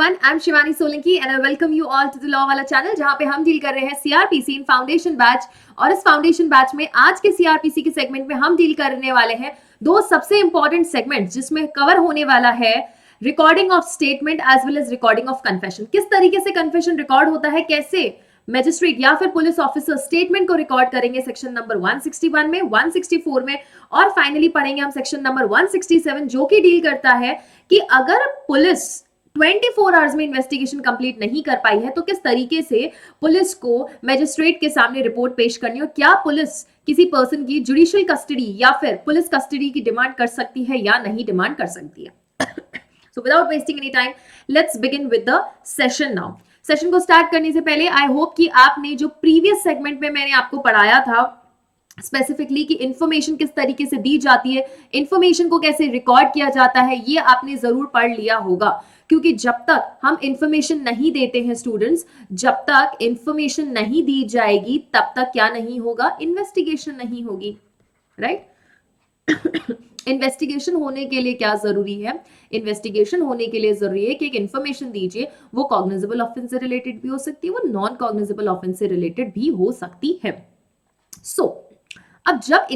everyone, I'm Shivani Solanki and I welcome you all to the Law वाला channel जहां पे हम deal कर रहे हैं सीआरपीसी इन फाउंडेशन बैच। और इस फाउंडेशन बैच में आज के सीआरपीसी के सेगमेंट में हम डील करने वाले हैं दो सबसे इंपॉर्टेंट सेगमेंट्स जिसमें कवर होने वाला है recording of statement as well as recording of confession. किस तरीके से कन्फेशन रिकॉर्ड होता है, कैसे मैजिस्ट्रेट या फिर पुलिस ऑफिसर स्टेटमेंट को रिकॉर्ड करेंगे सेक्शन नंबर 161 में, 164 में, और फाइनली पढ़ेंगे हम सेक्शन नंबर 167 जो कि डील करता है कि अगर पुलिस 24 आवर्स में इन्वेस्टिगेशन कंप्लीट नहीं कर पाई है तो किस तरीके से पुलिस को मैजिस्ट्रेट के सामने रिपोर्ट पेश करनी है, और क्या पुलिस किसी पर्सन की जुडिशियल कस्टडी या फिर पुलिस कस्टडी की डिमांड कर सकती है या नहीं डिमांड कर सकती है। So without wasting any time let's begin with the session now. Session को स्टार्ट करने से पहले आई होप कि आपने जो प्रीवियस सेगमेंट में मैंने आपको पढ़ाया था स्पेसिफिकली कि इंफॉर्मेशन किस तरीके से दी जाती है, इंफॉर्मेशन को कैसे रिकॉर्ड किया जाता है, ये आपने जरूर पढ़ लिया होगा। क्योंकि जब तक हम इंफॉर्मेशन नहीं देते हैं स्टूडेंट्स, जब तक इंफॉर्मेशन नहीं दी जाएगी तब तक क्या नहीं होगा, इन्वेस्टिगेशन नहीं होगी, राइट? इन्वेस्टिगेशन होने के लिए क्या जरूरी है? इन्वेस्टिगेशन होने के लिए जरूरी है कि एक इंफॉर्मेशन दीजिए, वो कॉग्निजेबल ऑफेंस से रिलेटेड भी हो सकती है, वो नॉन कॉग्निजेबल ऑफेंस से रिलेटेड भी हो सकती है। अब जब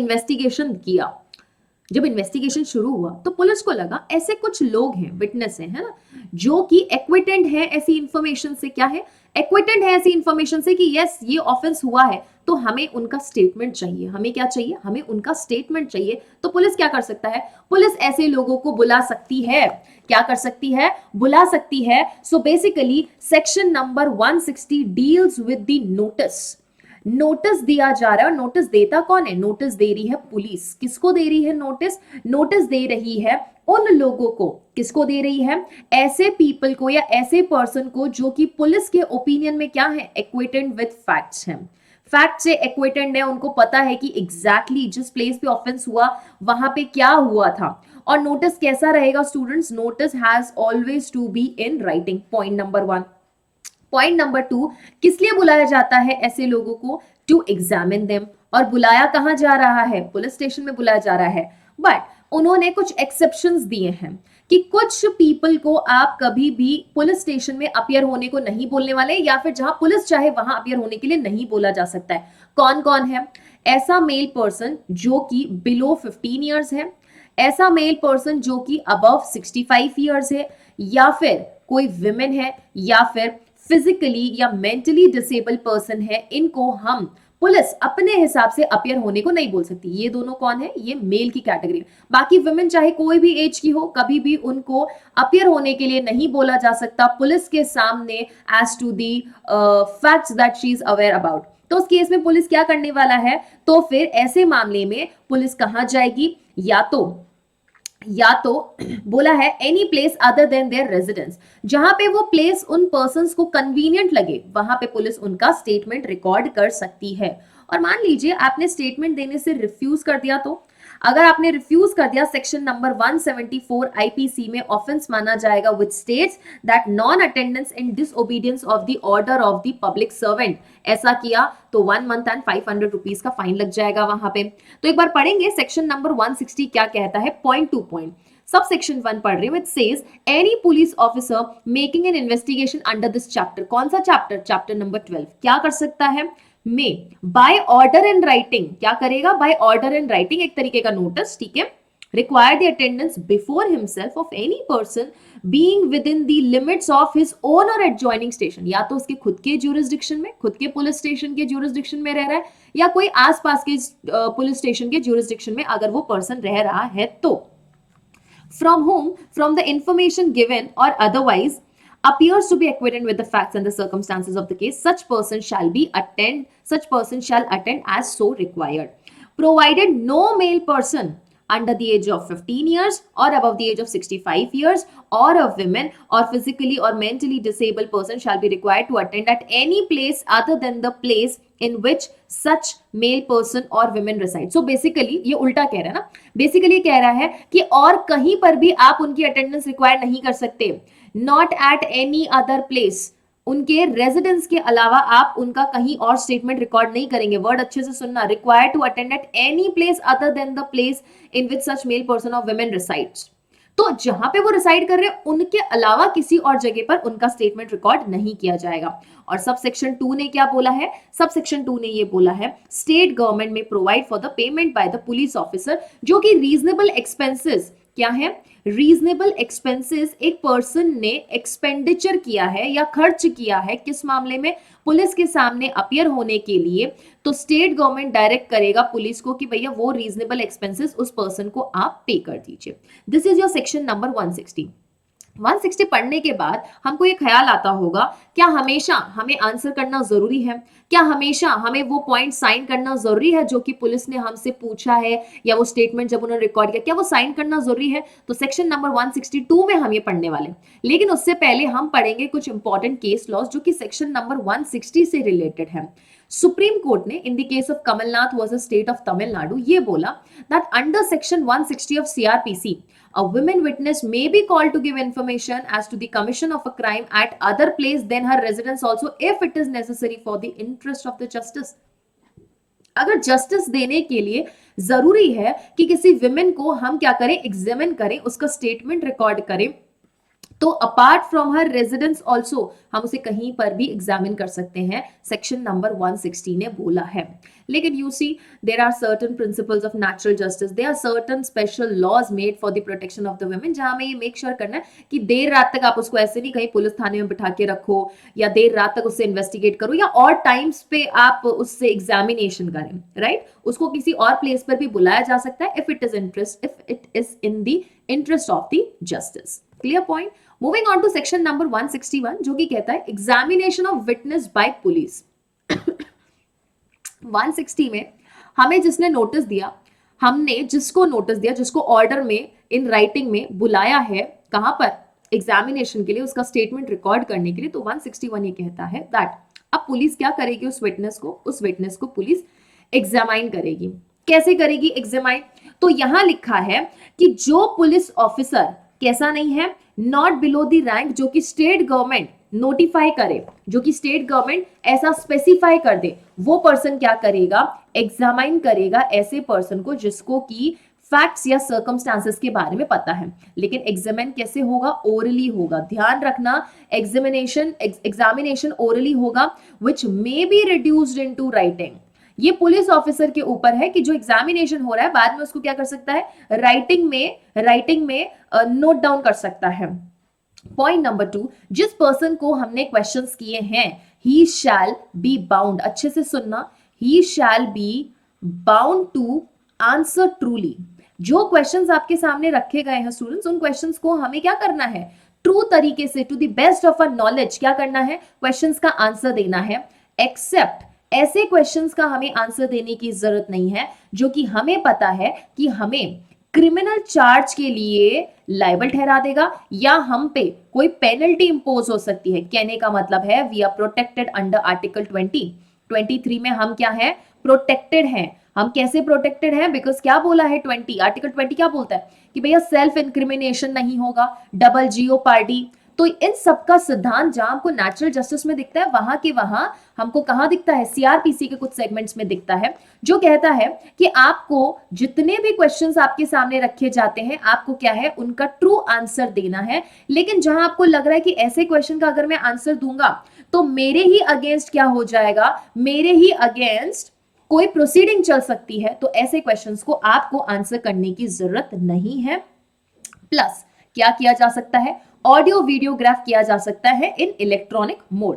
इन्वेस्टिगेशन शुरू हुआ तो पुलिस को लगा ऐसे कुछ लोग हैं, विटनेस है ना, जो कि एक्विटेंट है ऐसी इंफॉर्मेशन से। क्या है? एक्विटेंट है ऐसी इंफॉर्मेशन से कि यस ये ऑफेंस हुआ है, तो हमें उनका स्टेटमेंट चाहिए। हमें क्या चाहिए? हमें उनका स्टेटमेंट चाहिए। तो पुलिस क्या कर सकता है? पुलिस ऐसे लोगों को बुला सकती है। क्या कर सकती है? बुला सकती है। So basically section number 160 deals with the notice. Notice दिया जा रहा है, और नोटिस देता कौन है? नोटिस दे रही है पुलिस। किसको दे रही है नोटिस? नोटिस दे रही है उन लोगों को। किसको दे रही है? ऐसे पीपल को या ऐसे पर्सन को जो कि पुलिस के ओपिनियन में क्या है, एक्विटेंट विद फैक्ट्स है। फैक्ट से एक्विटेंट है, उनको पता है कि एग्जैक्टली जिस प्लेस पे ऑफेंस हुआ वहां पे क्या हुआ था। और नोटिस कैसा रहेगा students? Notice has always to be in writing. Point number 1। Point number 2, किस लिए बुलाया जाता है ऐसे लोगों को? To examine them. और बुलाया कहां जा रहा है? पुलिस स्टेशन में बुलाया जा रहा है। बट उन्होंने कुछ एक्सेप्शंस दिए हैं कि कुछ पीपल को आप कभी भी पुलिस स्टेशन में अपियर होने को नहीं बोलने वाले, या फिर जहां पुलिस चाहे वहां अपियर होने के लिए नहीं बोला जा सकता है। कौन कौन है? ऐसा मेल पर्सन जो कि बिलो 15 ईयर्स है, ऐसा मेल पर्सन जो कि अबव 65 ईयर्स है, या फिर कोई विमेन है, या फिर फिजिकली या मेंटली डिसेबल पर्सन है। इनको हम पुलिस अपने हिसाब से अपियर होने को नहीं बोल सकती। ये दोनों कौन है? ये मेल की कैटेगरी। बाकी वुमेन चाहे कोई भी एज की हो, कभी भी उनको अपियर होने के लिए नहीं बोला जा सकता पुलिस के सामने as to the facts that she is aware about. तो उस केस में पुलिस क्या करने वाला है? तो फिर ऐसे मामले में पुलिस कहां जाएगी? या तो बोला है any place other than their residence. जहां पे वो प्लेस उन पर्संस को कन्वीनियंट लगे वहां पे पुलिस उनका स्टेटमेंट रिकॉर्ड कर सकती है। और मान लीजिए आपने स्टेटमेंट देने से रिफ्यूज कर दिया, तो अगर आपने रिफ्यूज कर दिया, सेक्शन नंबर 174 आईपीसी में ऑफेंस माना जाएगा which states that non attendance in disobedience of the order of the public servant. ऐसा किया तो 1 मंथ एंड 500 रुपीज का फाइन लग जाएगा वहां पे। तो एक बार पढ़ेंगे सेक्शन नंबर 160 क्या कहता है, point two point. Subsection 1 पढ़ रहे हैं, which says any police officer making an investigation under this chapter. कौन सा चैप्टर? Chapter number 12। क्या कर सकता है? में बाय ऑर्डर इन राइटिंग। क्या करेगा? बाय ऑर्डर इन राइटिंग, एक तरीके का नोटिस, ठीक है। Require the attendance before himself of any person being with in the limits of his own और एडजॉइनिंग स्टेशन। या तो उसके खुद के ज्यूरिसडिक्शन में, खुद के पुलिस स्टेशन के ज्यूरिसडिक्शन में रह रहा है, या कोई आसपास के पुलिस स्टेशन के ज्यूरिसडिक्शन में अगर वो पर्सन रह रहा है तो। From home, from the information given और otherwise appears to be acquainted with the facts and the circumstances of the case, such person shall attend as so required, provided no male person under the age of 15 years or above the age of 65 years or a woman or physically or mentally disabled person shall be required to attend at any place other than the place in which such male person or women reside. So basically ये उल्टा कह रहा है ना, basically कह रहा है कि और कहीं पर भी आप उनकी अटेंडेंस रिक्वायर नहीं कर सकते, not at any other place. उनके रेजिडेंस के अलावा आप उनका कहीं और स्टेटमेंट रिकॉर्ड नहीं करेंगे। वर्ड अच्छे से सुनना, require to attend at any place other than the place in which such male person और वुमेन रिसाइड्स। तो जहां पे वो रिसाइड कर रहे हैं उनके अलावा किसी और जगह पर उनका स्टेटमेंट रिकॉर्ड नहीं किया जाएगा। और सब सेक्शन 2 ने क्या बोला है? सब सेक्शन 2 ने ये बोला है स्टेट गवर्नमेंट में provide for the payment by the police officer, जो कि रीजनेबल एक्सपेंसेस क्या है? रीजनेबल एक्सपेंसेस एक पर्सन ने एक्सपेंडिचर किया है या खर्च किया है किस मामले में? पुलिस के सामने अपीयर होने के लिए, तो स्टेट गवर्नमेंट डायरेक्ट करेगा पुलिस को कि भैया वो रीजनेबल एक्सपेंसेस उस पर्सन को आप पे कर दीजिए। This is your section number 160। 160 पढ़ने के बाद हमको ये ख्याल आता होगा, क्या हमेशा हमें आंसर करना जरूरी है? क्या हमेशा हमें वो पॉइंट साइन करना जरूरी है जो कि पुलिस ने हमसे पूछा है, या वो स्टेटमेंट जब उन्होंने रिकॉर्ड किया क्या वो साइन करना जरूरी है? तो सेक्शन नंबर 162 में हम ये पढ़ने वाले, लेकिन उससे पहले हम पढ़ेंगे कुछ इंपॉर्टेंट केस लॉज जो कि सेक्शन नंबर 160 से रिलेटेड है। सुप्रीम कोर्ट ने in the case of Kamalnath versus state of Tamil Nadu ये बोला that under section 160 of CrPC a women witness may be called to give information as to the commission of a crime at other place than her residence also if it is necessary for the interest of the justice। अगर justice देने के लिए जरूरी है कि किसी women को हम क्या करें? एग्जामिन करें, उसका स्टेटमेंट रिकॉर्ड करें, तो apart from her residence also हम उसे कहीं पर भी एग्जामिन कर सकते हैं, सेक्शन नंबर 160 ने बोला है। लेकिन you see there are certain principles of natural justice, there are certain special laws made for the protection of the women, जहां में ये मेक श्योर करना है कि देर रात तक आप उसको ऐसे नहीं कहीं पुलिस थाने में बिठा के रखो, या देर रात तक उससे इन्वेस्टिगेट करो, या और टाइम्स पे आप उससे एग्जामिनेशन करें, राइट? उसको किसी और प्लेस पर भी बुलाया जा सकता है if it is in the interest of the justice. Clear point? Moving on to section number 161 जो कि कहता है examination of witness by police. 160 में हमें जिसने नोटिस दिया, हमने जिसको नोटिस दिया, जिसको ऑर्डर में इन राइटिंग में बुलाया है, कहां पर? एग्जामिनेशन के लिए, उसका स्टेटमेंट रिकॉर्ड करने के लिए, तो 161 ये कहता है दैट अब पुलिस क्या करेगी? उस विटनेस को पुलिस एग्जामाइन करेगी। कैसे करेगी एग्जामाइन? तो यहां लिखा है कि जो पुलिस ऑफिसर कैसा नहीं है, नॉट बिलो द रैंक, जो कि स्टेट गवर्नमेंट नोटिफाई करे, जो कि स्टेट गवर्नमेंट ऐसा स्पेसिफाई कर दे, वो पर्सन क्या करेगा? एग्जामाइन करेगा ऐसे पर्सन को जिसको कि फैक्ट्स या सर्कमस्टांसेस के बारे में पता है। लेकिन एग्जामिन कैसे होगा? ओरली होगा। ध्यान रखना, एग्जामिनेशन ओरली होगा, which may be reduced into writing. ये पुलिस ऑफिसर के ऊपर है कि जो एग्जामिनेशन हो रहा है बाद में उसको क्या कर सकता है? राइटिंग में नोट डाउन कर सकता है। पॉइंट नंबर 2, जिस पर्सन को हमने क्वेश्चंस किए हैं, ही शैल बी बाउंड, अच्छे से सुनना, he shall be bound to answer truly. जो क्वेश्चंस आपके सामने रखे गए हैं स्टूडेंट्स, उन क्वेश्चंस को हमें क्या करना है? ट्रू तरीके से, to the best of our knowledge क्या करना है? क्वेश्चंस का आंसर देना है। एक्सेप्ट ऐसे क्वेश्चंस का हमें आंसर देने की जरूरत नहीं है जो कि हमें पता है कि हमें क्रिमिनल चार्ज के लिए लायबल ठहरा देगा या हम पे कोई पेनल्टी इंपोज हो सकती है। कहने का मतलब है we are protected under article 23 में हम क्या है? प्रोटेक्टेड हैं। हम कैसे प्रोटेक्टेड हैं? बिकॉज क्या बोला है आर्टिकल 20 क्या बोलता है कि भैया सेल्फ इंक्रिमिनेशन नहीं होगा, डबल जीओपार्डी। तो इन सबका सिद्धांत जहां हमको नेचुरल जस्टिस में दिखता है, वहां के वहां हमको कहां दिखता है? सीआरपीसी के कुछ सेगमेंट्स में दिखता है, जो कहता है कि आपको जितने भी क्वेश्चंस आपके सामने रखे जाते हैं, आपको क्या है? उनका ट्रू आंसर देना है। लेकिन जहां आपको लग रहा है कि ऐसे क्वेश्चन का अगर मैं आंसर दूंगा तो मेरे ही अगेंस्ट क्या हो जाएगा? मेरे ही अगेंस्ट कोई प्रोसीडिंग चल सकती है, तो ऐसे क्वेश्चंस को आपको आंसर करने की जरूरत नहीं है। प्लस क्या किया जा सकता है? ऑडियो वीडियोग्राफ किया जा सकता है इन electronic mode.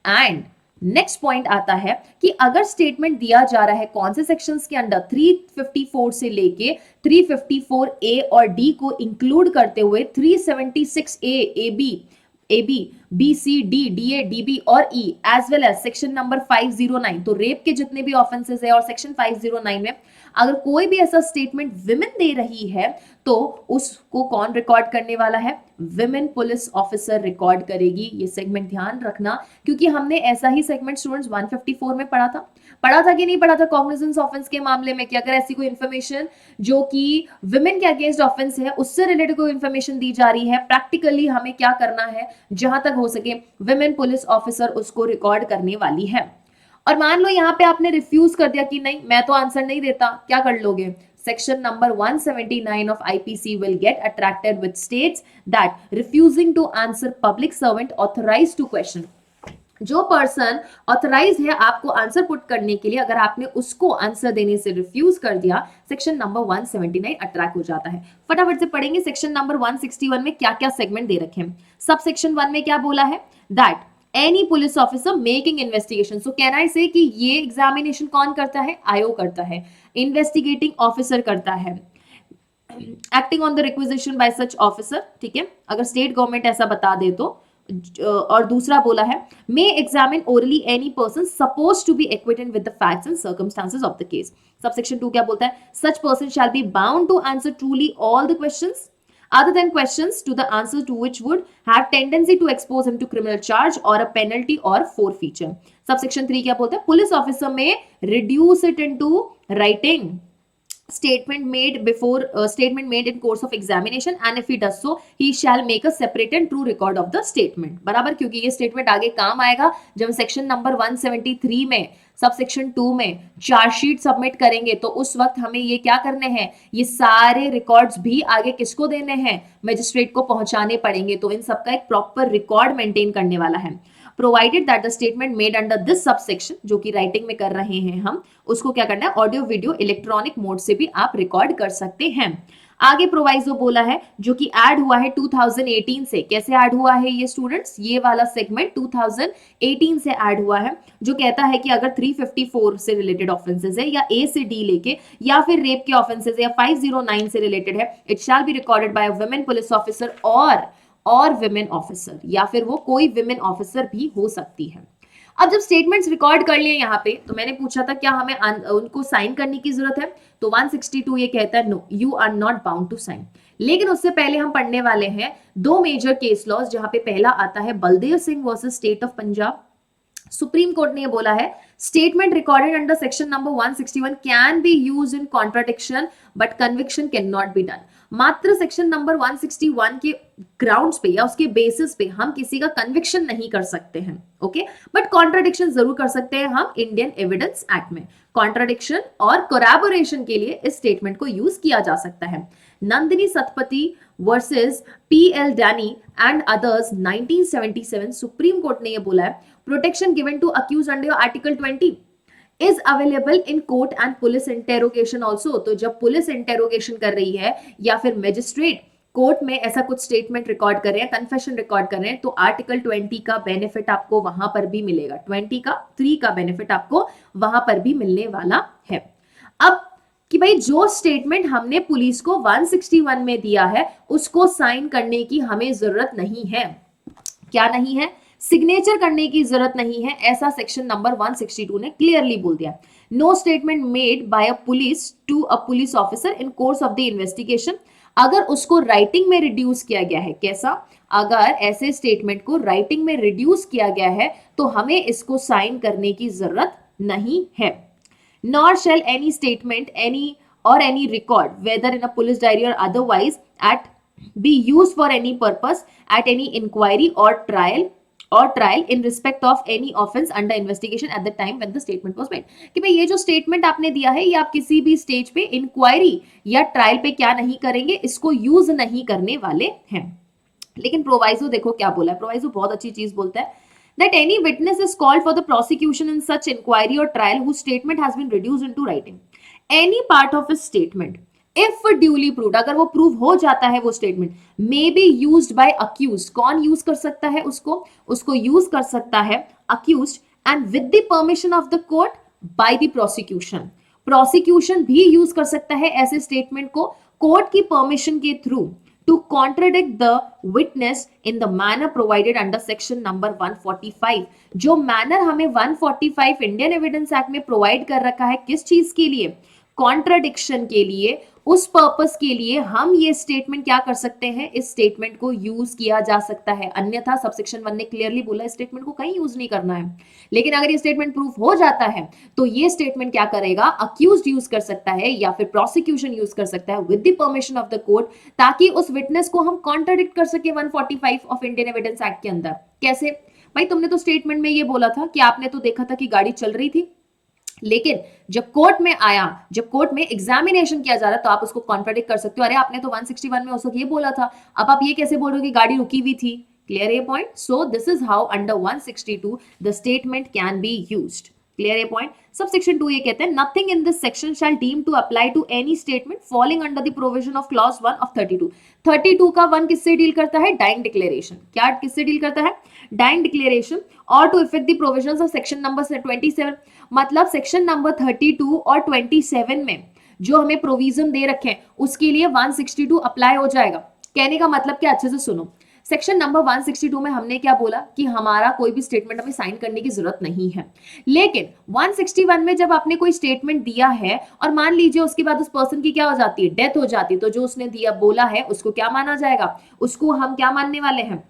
And next point आता है कि अगर स्टेटमेंट दिया जा रहा है कौन से सेक्शंस के अंडर, 354 से लेके 354 ए और डी को इंक्लूड करते हुए 376 A B B C D D A D B और E as well as section number 509, तो रेप के जितने भी ऑफेंसेस है और सेक्शन 509 में अगर कोई भी ऐसा स्टेटमेंट विमेन दे रही है तो उसको कौन रिकॉर्ड करने वाला है? विमेन पुलिस ऑफिसर रिकॉर्ड करेगी। ये सेगमेंट ध्यान रखना, क्योंकि हमने ऐसा ही सेगमेंट स्टूडेंट्स 154 में पढ़ा था कि नहीं पढ़ा था कॉग्निजेंस ऑफेंस के मामले में कि अगर ऐसी कोई इंफॉर्मेशन जो कि विमेन के अगेंस्ट ऑफेंस है उससे रिलेटेड कोई इंफॉर्मेशन दी जा रही है, प्रैक्टिकली हमें क्या करना है? जहां तक हो सके विमेन पुलिस ऑफिसर उसको रिकॉर्ड करने वाली है। और मान लो यहाँ पे आपने रिफ्यूज कर दिया कि नहीं मैं तो आंसर नहीं देता, क्या कर लोगे? section number 179 of IPC will get attracted with states that refusing to answer public servant authorized to question. जो पर्सन ऑथराइज है आपको आंसर पुट करने के लिए, अगर आपने उसको आंसर देने से रिफ्यूज कर दिया, सेक्शन नंबर 179 अट्रैक्ट हो जाता है. फटाफट से पढ़ेंगे सेक्शन नंबर 161 में क्या क्या सेगमेंट दे रखे हैं. सब सेक्शन 1 में क्या बोला है, that any police officer making investigation. So कहना है से कि ये एग्जामिनेशन कौन करता है, आयोग करता है. इन्वेस्टिगेटिंग ऑफिसर करता है. Acting on the requisition bye such officer, ठीक है, अगर स्टेट गवर्नमेंट ऐसा बता दे तो. और दूसरा बोला है may examine orally any person supposed to be acquitted with the facts and circumstances of the case. Subsection 2 क्या बोलता है, such person shall be bound to answer truly all the questions other than questions to the answer to which would have tendency to expose him to criminal charge or a penalty or forfeiture. Subsection 3 क्या बोलता है, police officer may reduce it into writing statement made in course of examination and if he does so he shall make a separate and true record of the statement. बराबर, क्योंकि ये statement आगे काम आएगा जब सेक्शन नंबर 173 में sub section 2 में chargesheet submit करेंगे तो उस वक्त हमें ये क्या करने हैं, ये सारे रिकॉर्ड्स भी आगे किसको देने हैं, मजिस्ट्रेट को पहुंचाने पड़ेंगे. तो इन सबका एक प्रॉपर रिकॉर्ड मेंटेन करने वाला है. Provided that the statement made under this subsection, जो कि राइटिंग में कर रहे हैं हम, उसको क्या करना है, ऑडियो वीडियो इलेक्ट्रॉनिक मोड से भी आप रिकॉर्ड कर सकते हैं. आगे प्रोवाइजो बोला है जो कि ऐड हुआ है 2018 से. कैसे ऐड हुआ है ये स्टूडेंट्स, ये वाला सेगमेंट 2018 से ऐड हुआ है, जो कहता है कि अगर 354 से रिलेटेड ऑफेंसेस है या ए से डी लेके या फिर रेप के ऑफेंसेस या 509 से रिलेटेड है, it shall be recorded bye a women police officer और विमेन ऑफिसर, या फिर वो कोई विमेन ऑफिसर भी हो सकती है. अब जब स्टेटमेंट्स रिकॉर्ड कर लिए यहाँ पे, तो मैंने पूछा था क्या हमें उनको साइन करने की जरूरत है, तो 162 ये कहता है no, you are not bound to sign. लेकिन उससे पहले हम पढ़ने वाले हैं दो मेजर केस लॉज, जहां पे पहला आता है Baldev Singh versus state of Punjab. Supreme Court ने ये बोला है statement recorded under section number 161 can be used in contradiction but conviction can not be done. मात्र सेक्शन नंबर 161 के ग्राउंड्स पे या उसके बेसिस पे हम किसी का कन्विक्शन नहीं कर सकते हैं, ओके, बट कॉन्ट्राडिक्शन जरूर कर सकते हैं हम इंडियन एविडेंस एक्ट में. कॉन्ट्राडिक्शन और कोरैबोरेशन के लिए इस स्टेटमेंट को यूज किया जा सकता है. Nandini Satpathy versus P L Dani and others 1977, Supreme Court ने ये बोला है protection given to accused under article 20 is available in court and police interrogation also. तो जब पुलिस इंटेरोगेशन कर रही है या फिर मैजिस्ट्रेट कोर्ट में ऐसा कुछ स्टेटमेंट रिकॉर्ड कर रहे हैं, कन्फेशन रिकॉर्ड कर रहे हैं, तो आर्टिकल 20 का बेनिफिट आपको वहां पर भी मिलेगा. 3 का बेनिफिट आपको वहां पर भी मिलने वाला है. अब कि भाई जो स्टेटमेंट हमने पुलिस को 161 में दिया है उसको साइन करने की हमें जरूरत नहीं है. क्या नहीं है, सिग्नेचर करने की जरूरत नहीं है, ऐसा सेक्शन नंबर 162 ने क्लियरली बोल दिया. No statement made by a police to a police officer in course of the investigation. अगर उसको राइटिंग में रिड्यूस किया गया है, कैसा, अगर ऐसे स्टेटमेंट को राइटिंग में रिड्यूस किया गया है तो हमें इसको साइन करने की जरूरत नहीं है. Nor shall any statement any record whether in a police diary or otherwise be used for any purpose at any inquiry or trial in respect of any offense under investigation at the time when the statement was made. कि भाई ये जो statement आपने दिया है ये आप किसी भी स्टेज पे इंक्वायरी या ट्रायल पे क्या नहीं करेंगे, इसको यूज नहीं करने वाले हैं. लेकिन प्रोवाइजो देखो क्या बोला है, प्रोवाइजो बहुत अच्छी चीज बोलता है that any witness is called for the prosecution in such inquiry or trial whose statement has been reduced into writing. Any part of his statement if duly proved, अगर वो प्रूव हो जाता है वो statement, may be used by accused. कौन use कर सकता है उसको यूज कर सकता है accused and with the permission of the court by the prosecution. Prosecution भी यूज कर सकता है ऐसे स्टेटमेंट को कोर्ट की परमिशन के through to contradict the witness in the manner provided under section number 145. जो मैनर हमें 145 इंडियन एविडेंस एक्ट में प्रोवाइड कर रखा है, किस चीज के लिए, कॉन्ट्राडिक्शन के लिए, उस पर्पस के लिए हम ये स्टेटमेंट क्या कर सकते हैं, इस स्टेटमेंट को यूज किया जा सकता है. अन्यथा सबसेक्शन 1 ने क्लियरली बोला इस स्टेटमेंट को कहीं यूज नहीं करना है. लेकिन अगर ये स्टेटमेंट प्रूफ हो जाता है तो ये स्टेटमेंट क्या करेगा, अक्यूज्ड यूज कर सकता है या फिर प्रोसिक्यूशन यूज कर सकता है with the permission of the court, ताकि उस विटनेस को हम कॉन्ट्राडिक्ट कर सके 145 ऑफ इंडियन एविडेंस एक्ट के अंदर. कैसे भाई, तुमने तो स्टेटमेंट में ये बोला था कि आपने तो देखा था कि गाड़ी चल रही थी, लेकिन जब कोर्ट में आया, जब कोर्ट में एग्जामिनेशन किया जा रहा है, तो आप उसको कॉन्ट्राडिक्ट कर सकते हो, अरे आपने तो 161 में उस वक्त ये बोला था, अब आप ये कैसे बोल रहे हो कि गाड़ी रुकी हुई थी। क्लियर ये point? So this is how under 162 the statement can be used. Clear ये पॉइंट? सब सेक्शन 2 ये कहते हैं nothing in this section shall deem to apply to any statement falling under the provision of clause 1 of 32। 32 का 1 किससे deal करता है? Dying declaration. क्या किससे डील करता है? Dying declaration. और to effect the provisions of section number 27, मतलब सेक्शन नंबर 32 और 27 में जो हमें प्रोविजन दे रखे हैं उसके लिए 162 अप्लाई हो जाएगा। कहने का मतलब क्या, अच्छे से सुनो। सेक्शन नंबर 162 में हमने क्या बोला कि हमारा कोई भी स्टेटमेंट हमें साइन करने की जरूरत नहीं है, लेकिन 161 में जब आपने कोई स्टेटमेंट दिया है और मान लीजिए उसके बाद उस पर्सन की क्या हो जाती है? डेथ हो जाती है, तो जो उसने दिया बोला है उसको क्या माना जाएगा? उसको हम क्या मानने वाले हैं?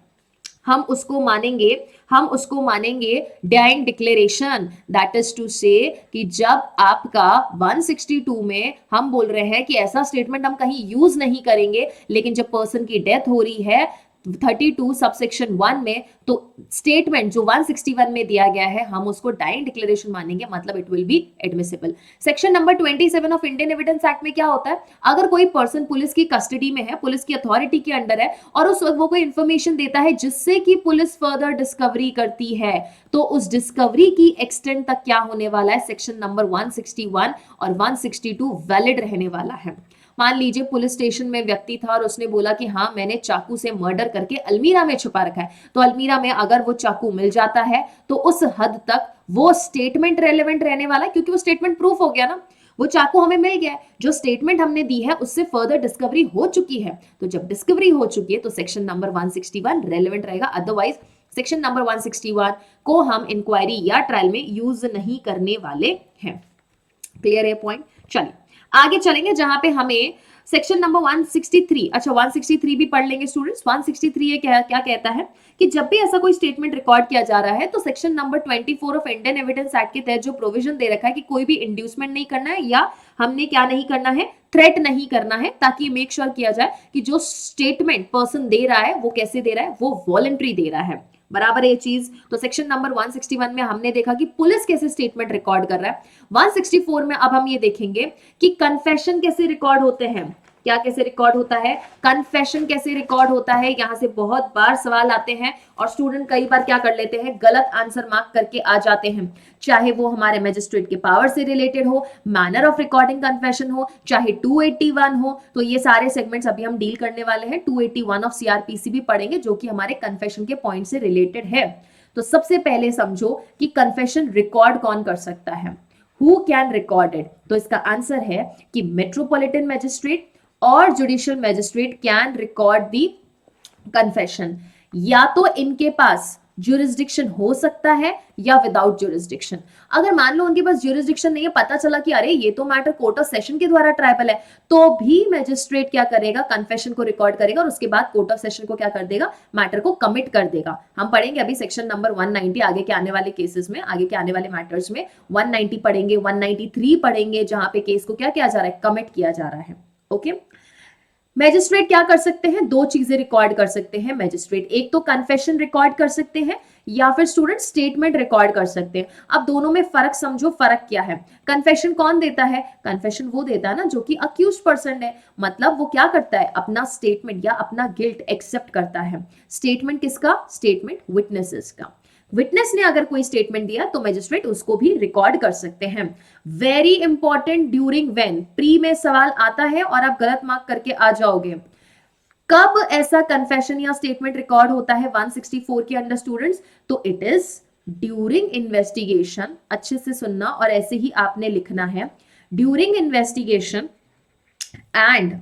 हम उसको मानेंगे dying declaration. That is to say कि जब आपका 162 में हम बोल रहे हैं कि ऐसा स्टेटमेंट हम कहीं यूज नहीं करेंगे, लेकिन जब पर्सन की डेथ हो रही है 32 सबसेक्शन 1 में, तो स्टेटमेंट जो 161 में दिया गया है हम उसको डाइंग डिक्लेरेशन मानेंगे, मतलब it will B admissible. Section number 27 of Indian evidence act में क्या होता है? अगर कोई पर्सन पुलिस की कस्टडी में है, पुलिस की अथॉरिटी के अंडर है, और उस वक्त वो कोई इंफॉर्मेशन देता है जिससे कि पुलिस फर्दर डिस्कवरी करती है, तो उस डिस्कवरी की एक्सटेंट तक क्या होने वाला है? सेक्शन नंबर 161 और 162 वैलिड रहने वाला है। मान लीजिए पुलिस स्टेशन में व्यक्ति था और उसने बोला कि हाँ मैंने चाकू से मर्डर करके अलमीरा में छुपा रखा है, तो अलमीरा में अगर वो चाकू मिल जाता है तो उस हद तक वो स्टेटमेंट रेलेवेंट रहने वाला है, क्योंकि वो स्टेटमेंट प्रूफ हो गया ना, वो चाकू हमें मिल गया है, जो स्टेटमेंट हमने दी है उससे फर्दर डिस्कवरी हो चुकी है, तो जब डिस्कवरी हो चुकी है तो सेक्शन नंबर 161 रेलेवेंट रहेगा। अदरवाइज सेक्शन नंबर 161 को हम इंक्वायरी या ट्रायल में यूज नहीं करने वाले हैं। क्लियर है पॉइंट? चलिए आगे चलेंगे, जहां पे हमें सेक्शन नंबर 163, अच्छा 163 भी पढ़ लेंगे स्टूडेंट्स। 163 ये क्या कहता है कि जब भी ऐसा कोई स्टेटमेंट रिकॉर्ड किया जा रहा है तो section number 24 of Indian evidence act के तहत जो प्रोविजन दे रखा है कि कोई भी इंड्यूसमेंट नहीं करना है, या हमने क्या नहीं करना है? थ्रेट नहीं करना है, ताकि मेक श्योर किया जाए कि जो स्टेटमेंट पर्सन दे रहा है वो कैसे दे रहा है? वो वॉलंटरी दे रहा है। बराबर ये चीज। तो सेक्शन नंबर 161 में हमने देखा कि पुलिस कैसे स्टेटमेंट रिकॉर्ड कर रहा है। 164 में अब हम ये देखेंगे कि कन्फेशन कैसे रिकॉर्ड होते हैं। क्या कैसे रिकॉर्ड होता है? कन्फेशन कैसे रिकॉर्ड होता है? यहां से बहुत बार सवाल आते हैं और स्टूडेंट कई बार क्या कर लेते हैं? गलत आंसर मार्क करके आ जाते हैं, चाहे वो हमारे मैजिस्ट्रेट के पावर से रिलेटेड हो, मैनर ऑफ रिकॉर्डिंग कन्फेशन हो, चाहे 281 हो। तो ये सारे सेगमेंट्स अभी हम डील करने वाले हैं। 281 ऑफ सीआरपीसी भी पढ़ेंगे जो कि हमारे कन्फेशन के पॉइंट से रिलेटेड है। तो सबसे पहले समझो कि कन्फेशन रिकॉर्ड कौन कर सकता है? Who can record it? तो इसका आंसर है कि मेट्रोपॉलिटन मैजिस्ट्रेट और judicial magistrate can record the confession. या तो इनके पास ज्यूरिसडिक्शन हो सकता है या विदाउट ज्यूरिसडिक्शन। अगर मान लो उनके पास ज्यूरिसडिक्शन नहीं है, पता चला कि अरे ये तो मैटर कोर्ट ऑफ सेशन के द्वारा ट्राइबल है, तो भी मैजिस्ट्रेट क्या करेगा? कन्फेशन को रिकॉर्ड करेगा और उसके बाद कोर्ट ऑफ सेशन को क्या कर देगा? मैटर को कमिट कर देगा। हम पढ़ेंगे अभी सेक्शन नंबर 190 आगे के आने वाले केसेस में, आगे के आने वाले मैटर्स में 190 पढ़ेंगे, 193 पढ़ेंगे, जहां पे केस को क्या किया जा रहा है? कमिट किया जा रहा है। ओके। मैजिस्ट्रेट क्या कर सकते हैं? दो चीजें रिकॉर्ड कर सकते हैं मैजिस्ट्रेट, एक तो कन्फेशन रिकॉर्ड कर सकते हैं या फिर स्टूडेंट स्टेटमेंट रिकॉर्ड कर सकते हैं। अब दोनों में फर्क समझो, फर्क क्या है? कन्फेशन कौन देता है? कन्फेशन वो देता है ना जो कि अक्यूज पर्सन है, मतलब वो क्या करता है? अपना स्टेटमेंट या अपना गिल्ट एक्सेप्ट करता है। स्टेटमेंट किसका? स्टेटमेंट विटनेसेस का। विटनेस ने अगर कोई स्टेटमेंट दिया तो मैजिस्ट्रेट उसको भी रिकॉर्ड कर सकते हैं। Very important, during when, pre में सवाल आता है और आप गलत मार्क करके आ जाओगे। कब ऐसा कन्फेशन या स्टेटमेंट रिकॉर्ड होता है 164 के अंडर स्टूडेंट्स? तो इट इज ड्यूरिंग इन्वेस्टिगेशन। अच्छे से सुनना और ऐसे ही आपने लिखना है, during investigation and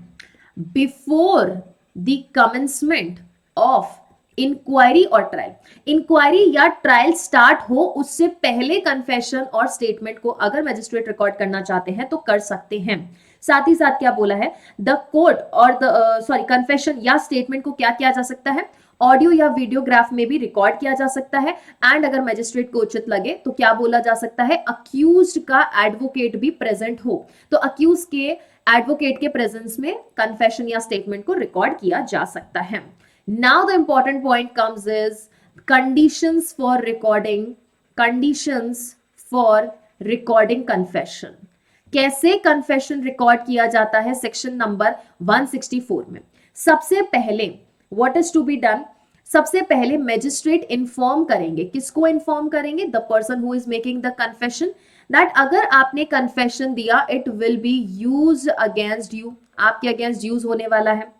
before the commencement of inquiry और ट्रायल। इंक्वायरी या ट्रायल स्टार्ट हो उससे पहले कन्फेशन और स्टेटमेंट को अगर मैजिस्ट्रेट रिकॉर्ड करना चाहते हैं तो कर सकते हैं। साथ ही साथ क्या बोला है? द कोर्ट और द कन्फेशन या स्टेटमेंट को क्या किया जा सकता है? ऑडियो या वीडियोग्राफ में भी रिकॉर्ड किया जा सकता है। एंड अगर मैजिस्ट्रेट को उचित लगे तो क्या बोला जा सकता है? अक्यूज्ड का एडवोकेट भी प्रेजेंट हो तो अक्यूज के एडवोकेट के प्रेजेंस में कन्फेशन या स्टेटमेंट को रिकॉर्ड किया जा सकता है। Now the important point comes is conditions for recording. Conditions for recording confession. कैसे कन्फेशन रिकॉर्ड किया जाता है सेक्शन नंबर 164 में? सबसे पहले what is to be done, सबसे पहले मैजिस्ट्रेट इन्फॉर्म करेंगे, किसको इन्फॉर्म करेंगे? The person who is making the confession, that अगर आपने कन्फेशन दिया it will be use against you, आपके अगेंस्ट यूज होने वाला है।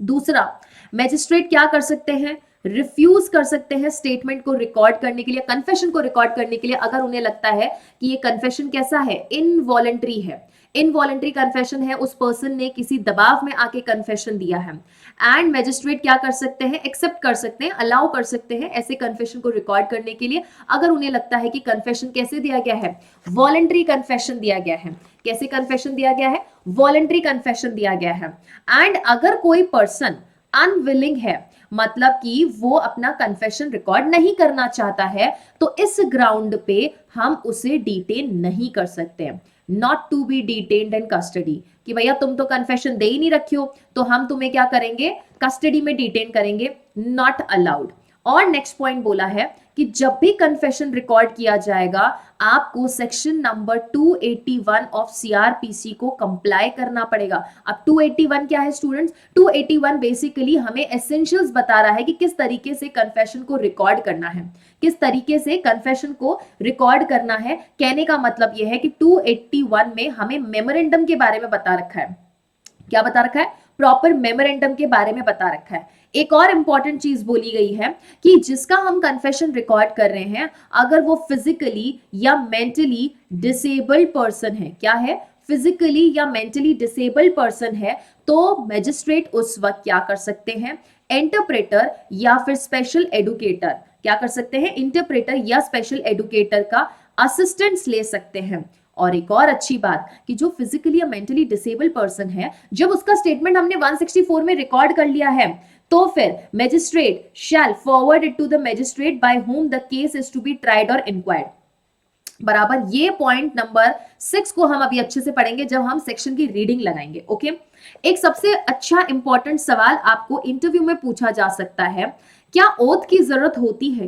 दूसरा, मैजिस्ट्रेट क्या कर सकते हैं? रिफ्यूज कर सकते हैं स्टेटमेंट को रिकॉर्ड करने के लिए, कन्फेशन को रिकॉर्ड करने के लिए, अगर उन्हें लगता है कि ये कन्फेशन कैसा है? इनवॉलंटरी है, इनवॉलंटरी कन्फेशन है, उस पर्सन ने किसी दबाव में आके कन्फेशन दिया है। एंड मैजिस्ट्रेट क्या कर सकते हैं? एक्सेप्ट कर सकते हैं, अलाउ कर सकते हैं ऐसे कन्फेशन को रिकॉर्ड करने के लिए, अगर उन्हें लगता है कि कन्फेशन कैसे दिया गया है? वॉलंटरी कन्फेशन दिया गया है। कैसे कन्फेशन दिया गया है? वॉलंटरी कन्फेशन दिया गया है। एंड अगर कोई पर्सन अनविलिंग है, मतलब कि वो अपना कन्फेशन रिकॉर्ड नहीं करना चाहता है, तो इस ग्राउंड पे हम उसे डिटेन नहीं कर सकते। Not to be detained in custody, कि भैया तुम तो कन्फेशन दे ही नहीं रखे हो, तो हम तुम्हें क्या करेंगे? कस्टडी में डिटेन करेंगे, नॉट अलाउड। और नेक्स्ट पॉइंट बोला है कि जब भी कन्फेशन रिकॉर्ड किया जाएगा आपको सेक्शन नंबर 281 ऑफ सीआरपीसी को कंप्लाई करना पड़ेगा। अब 281 क्या है स्टूडेंट्स? 281 बेसिकली हमें एसेंशियल्स बता रहा है कि किस तरीके से कन्फेशन को रिकॉर्ड करना है, किस तरीके से कन्फेशन को रिकॉर्ड करना है। कहने का मतलब यह है कि 281 में हमें मेमोरेंडम के बारे में बता रखा है। क्या बता रखा है? प्रॉपर मेमोरेंडम के बारे में बता रखा है। एक और इंपॉर्टेंट चीज बोली गई है कि जिसका हम कन्फेशन रिकॉर्ड कर रहे हैं, अगर वो फिजिकली या मेंटली डिसेबल्ड पर्सन है, क्या है? फिजिकली या मेंटली डिसेबल्ड पर्सन है, तो मैजिस्ट्रेट उस वक्त क्या कर सकते हैं? इंटरप्रेटर या फिर स्पेशल एडुकेटर, क्या कर सकते हैं? इंटरप्रेटर या स्पेशल एडुकेटर का असिस्टेंस ले सकते हैं। और एक और अच्छी बात कि जो फिजिकली या मेंटली डिसेबल्ड पर्सन है, जब उसका स्टेटमेंट हमने 164 में रिकॉर्ड कर लिया है, तो फिर magistrate shall forward it to the magistrate by whom the case is to be tried और इंक्वायर्ड। बराबर, ये पॉइंट नंबर 6 को हम अभी अच्छे से पढ़ेंगे जब हम सेक्शन की रीडिंग लगाएंगे। ओके, एक सबसे अच्छा इंपॉर्टेंट सवाल आपको इंटरव्यू में पूछा जा सकता है, क्या ओथ की जरूरत होती है?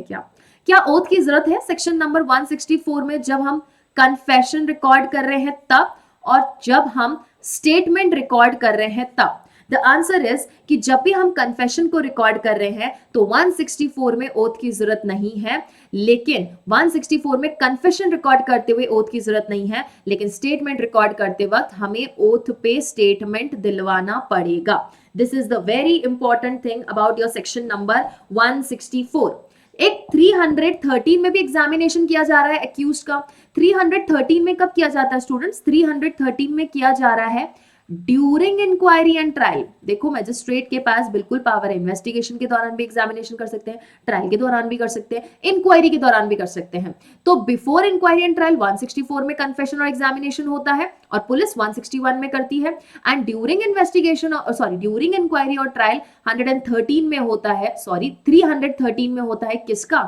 क्या ओथ की जरूरत है सेक्शन नंबर 164 में जब हम कन्फेशन रिकॉर्ड कर रहे हैं तब, और जब हम स्टेटमेंट रिकॉर्ड कर रहे हैं तब? द आंसर इज कि जब भी हम कन्फेशन को रिकॉर्ड कर रहे हैं तो 164 में ओथ की जरूरत नहीं है, लेकिन 164 में कन्फेशन रिकॉर्ड करते हुए ओथ की जरूरत नहीं है, लेकिन स्टेटमेंट रिकॉर्ड करते वक्त हमें ओथ पे स्टेटमेंट दिलवाना पड़ेगा। This is the very important thing about your section number 164। एक 313 में भी एग्जामिनेशन किया जा रहा है एक्यूज का। 313 में कब किया जाता है स्टूडेंट्स? 313 में किया जा रहा है ड्यूरिंग इंक्वायरी एंड ट्रायल। देखो, मैजिस्ट्रेट के पास बिल्कुल पावर है, इन्वेस्टिगेशन के दौरान भी एग्जामिनेशन कर सकते हैं, ट्रायल के दौरान भी कर सकते हैं, इंक्वायरी के दौरान भी कर सकते हैं। तो बिफोर इंक्वायरी एंड ट्रायल 164 में कन्फेशन और एग्जामिनेशन होता है और पुलिस 161 में करती है। And during investigation, sorry during inquiry और ट्रायल 113 में होता है, सॉरी 313 में होता है किसका?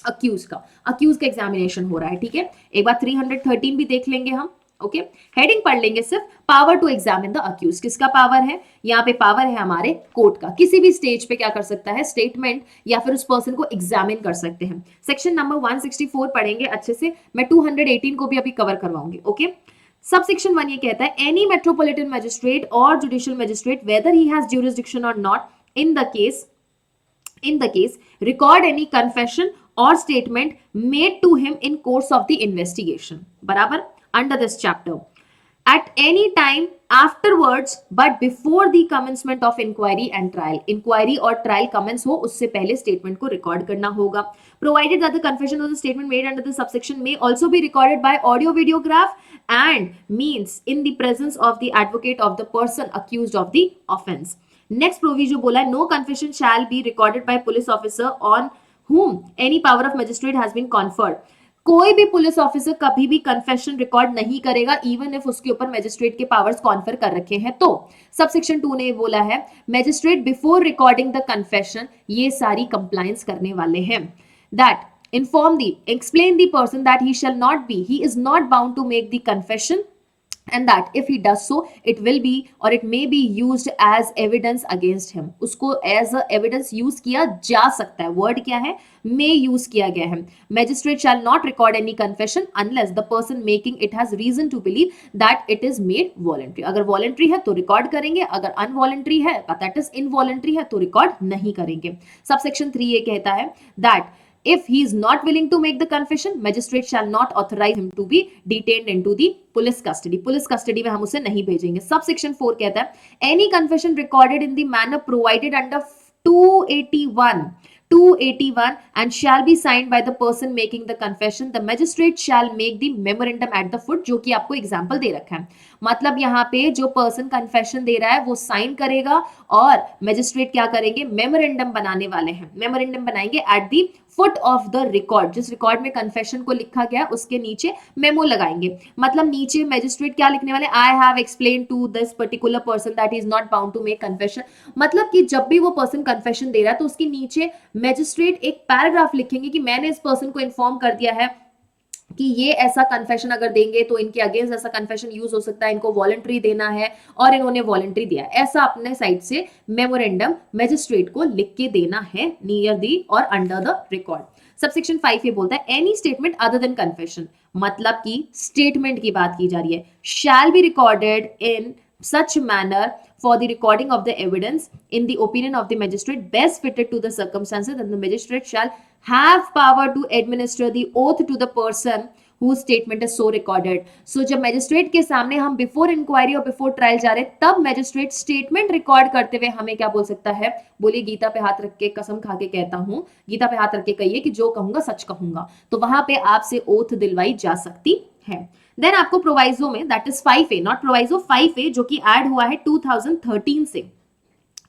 अक्यूज का। अक्यूज का एग्जामिनेशन हो रहा है। ठीक है, एक बार 313 भी देख लेंगे हम। ओके, हेडिंग पढ़ लेंगे सिर्फ, power to examine the accused. किसका पावर है? यहाँ पे पावर है हमारे कोर्ट का, किसी भी स्टेज पे क्या कर सकता है? स्टेटमेंट या फिर उस पर्सन को एग्जामिन कर सकते हैं। सेक्शन नंबर 164 पढ़ेंगे अच्छे से, मैं 218 को भी अभी कवर करवाऊंगी। ओके, सब सेक्शन 1 ये कहता है एनी मेट्रोपॉलिटन मैजिस्ट्रेट और judicial magistrate whether he has jurisdiction और not in the case record any confession or statement made to him in course of the investigation, बराबर, under this chapter at any time afterwards but before the commencement of inquiry and trial। inquiry और trial commence हो उससे पहले statement को record करना होगा। provided that the confession or the statement made under the subsection may also be recorded by audio videograph and means in the presence of the advocate of the person accused of the offense। Next proviso बोला है no confession shall be recorded by police officer on whom any power of magistrate has been conferred। कोई भी police officer कभी भी confession record नहीं करेगा even if उसके ऊपर मैजिस्ट्रेट के पावर्स कॉन्फर कर रखे हैं। तो सबसेक्शन 2 ने बोला है magistrate before recording the confession ये सारी कंप्लायंस करने वाले हैं। That explain the person that he is not bound to make the confession and that if he does so it will be or it may be used as evidence against him. उसको as a evidence use किया जा सकता है. word क्या है? may use किया गया है. magistrate shall not record any confession unless the person making it has reason to believe that it is made voluntary. अगर voluntary है तो record करेंगे, अगर unvoluntary है that is involuntary है तो record नहीं करेंगे. subsection 3 ये कहता है that if he is not willing to make the confession, magistrate shall not authorize him to be detained into the police custody. Police custody में हम उसे नहीं भेजेंगे. Subsection 4 कहता है any confession recorded in the manner provided under 281 and shall be signed by the person making the confession. The magistrate shall make the memorandum at the foot, जो कि आपको एग्जाम्पल दे रखा है. मतलब यहाँ पे जो पर्सन कन्फेशन दे रहा है वो साइन करेगा और मैजिस्ट्रेट क्या करेंगे? मेमोरेंडम बनाने वाले हैं. मेमोरेंडम बनाएंगे at the foot of the record. जिस रिकॉर्ड में कन्फेशन को लिखा गया उसके नीचे मेमो लगाएंगे. मतलब नीचे मैजिस्ट्रेट क्या लिखने वाले? I have explain to this particular person that is not bound to make confession. मतलब कि जब भी वो पर्सन कन्फेशन दे रहा है तो उसके नीचे मैजिस्ट्रेट एक पैराग्राफ लिखेंगे कि मैंने इस पर्सन को इन्फॉर्म कर दिया है कि ये ऐसा कन्फेशन अगर देंगे तो इनके अगेंस्ट ऐसा कन्फेशन यूज हो सकता है, इनको वॉलंटरी देना है और इन्होंने वॉलंटरी दिया. ऐसा अपने साइड से मेमोरेंडम मैजिस्ट्रेट को लिख के देना है नियर दी और अंडर द रिकॉर्ड. सबसेक्शन 5 ये बोलता है any statement other than confession. मतलब कि स्टेटमेंट की बात की जा रही है. Shall be recorded in such manner for the recording of the evidence in the opinion of the magistrate best fitted to the circumstances, and the magistrate shall have power to administer the oath to the person whose statement is so recorded. So जब magistrate के सामने हम before inquiry और before trial जा रहे तब magistrate statement record करते हुए हमें क्या बोल सकता है? बोलिए गीता पे हाथ रख के कसम खा के कहता हूं, गीता पे हाथ रख के कहिए कि जो कहूंगा सच कहूंगा. तो वहां पे आपसे ओथ दिलवाई जा सकती है. देन आपको प्रोवाइजो में that is 5A not proviso 5A जो कि ऐड हुआ है 2013 से.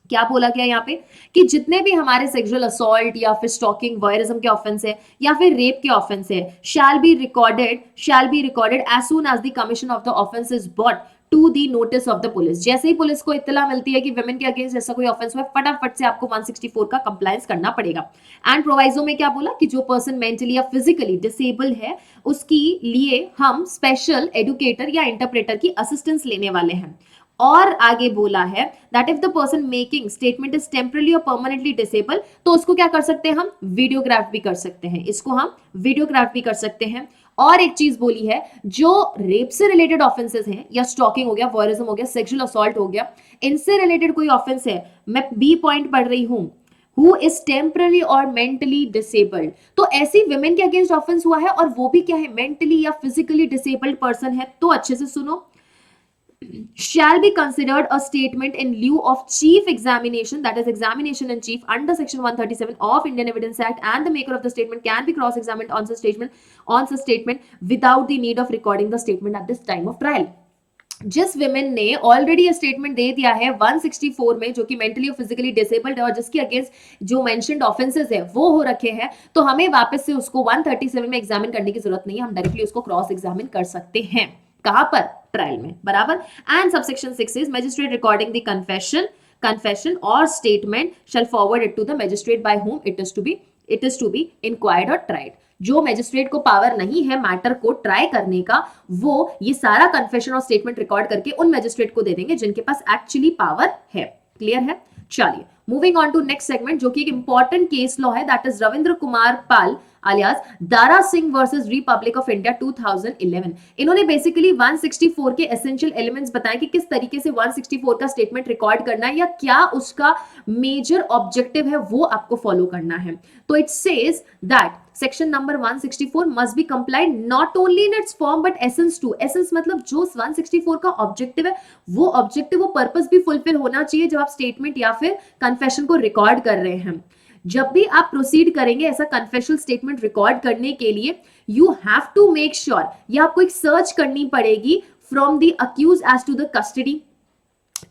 क्या बोला गया यहाँ पे कि जितने भी हमारे सेक्सुअल असॉल्ट या फिर स्टॉकिंग वॉयरिज्म के ऑफेंस है या फिर रेप के ऑफेंस है shall be recorded as soon as the commission of the offence is brought to the notice of the police. जैसे ही पुलिस को इत्तला मिलती है कि वुमेन के अगेंस्ट ऐसा कोई ऑफेंस हुआ फटाफट से आपको 164 का कंप्लायंस करना पड़ेगा. एंड प्रोवाइजो में क्या बोला कि जो पर्सन मेंटली या फिजिकली डिसेबल है उसकी लिए हम स्पेशल एडुकेटर या इंटरप्रेटर की असिस्टेंस लेने वाले हैं. और आगे बोला है that if the person making statement is temporarily और परमानेंटली डिसेबल तो उसको क्या कर सकते हैं? हम वीडियोग्राफ भी कर सकते हैं. इसको हम वीडियोग्राफ भी कर सकते हैं. और एक चीज बोली है जो रेप से रिलेटेड ऑफेंसेस हैं या स्टॉकिंग हो गया, वॉयरिज्म हो गया, सेक्सुअल असॉल्ट हो गया, इनसे रिलेटेड कोई ऑफेंस है, मैं बी पॉइंट पढ़ रही हूं, who is temporarily or mentally disabled. तो ऐसी women के अगेंस्ट ऑफेंस हुआ है और वो भी क्या है? मेंटली या फिजिकली डिसेबल्ड पर्सन है. तो अच्छे से सुनो. Shall be considered a statement in lieu of chief examination, that is examination in chief under section 137 of Indian Evidence Act, and the maker of the statement can be cross examined on such statement without the need of recording the statement at this time of trial. जिस women ने already ये statement दे दिया है 164 में जो कि mentally और physically disabled है और जिसके अगेंस्ट जो मेंशन्ड ऑफेंसेस है वो हो रखे हैं तो हमें वापस से उसको 137 में एग्जामिन करने की जरूरत नहीं है. हम डायरेक्टली उसको क्रॉस एग्जामिन कर सकते हैं. कहां पर? ट्रायल में. बराबर. And subsection 6 is magistrate recording the confession or statement shall forward it to the magistrate by whom it is to be inquired or tried. जो मैजिस्ट्रेट को पावर नहीं है मैटर को ट्राई करने का वो ये सारा कन्फेशन और स्टेटमेंट रिकॉर्ड करके उन मैजिस्ट्रेट को दे देंगे जिनके पास एक्चुअली पावर है. क्लियर है? चलिए moving on to next segment जो कि एक इंपॉर्टेंट केस लॉ है that is Ravindra Kumar Pal alias Dara Singh versus republic of India 2011. इन्होंने बेसिकली 164 के एसेंशियल एलिमेंट्स बताए कि किस तरीके से 164 का स्टेटमेंट रिकॉर्ड करना है या क्या उसका मेजर ऑब्जेक्टिव है वो आपको फॉलो करना है. तो it says that section number 164 must be complied not only in its form but essence too. Essence मतलब जो 164 का ऑब्जेक्टिव है वो पर्पस भी फुलफिल होना चाहिए जब आप स्टेटमेंट या फिर कन्फेशन को रिकॉर्ड कर रहे हैं. जब भी आप प्रोसीड करेंगे ऐसा कन्फेशनल स्टेटमेंट रिकॉर्ड करने के लिए you have to make sure या आपको एक सर्च करनी पड़ेगी from the accused as to the custody.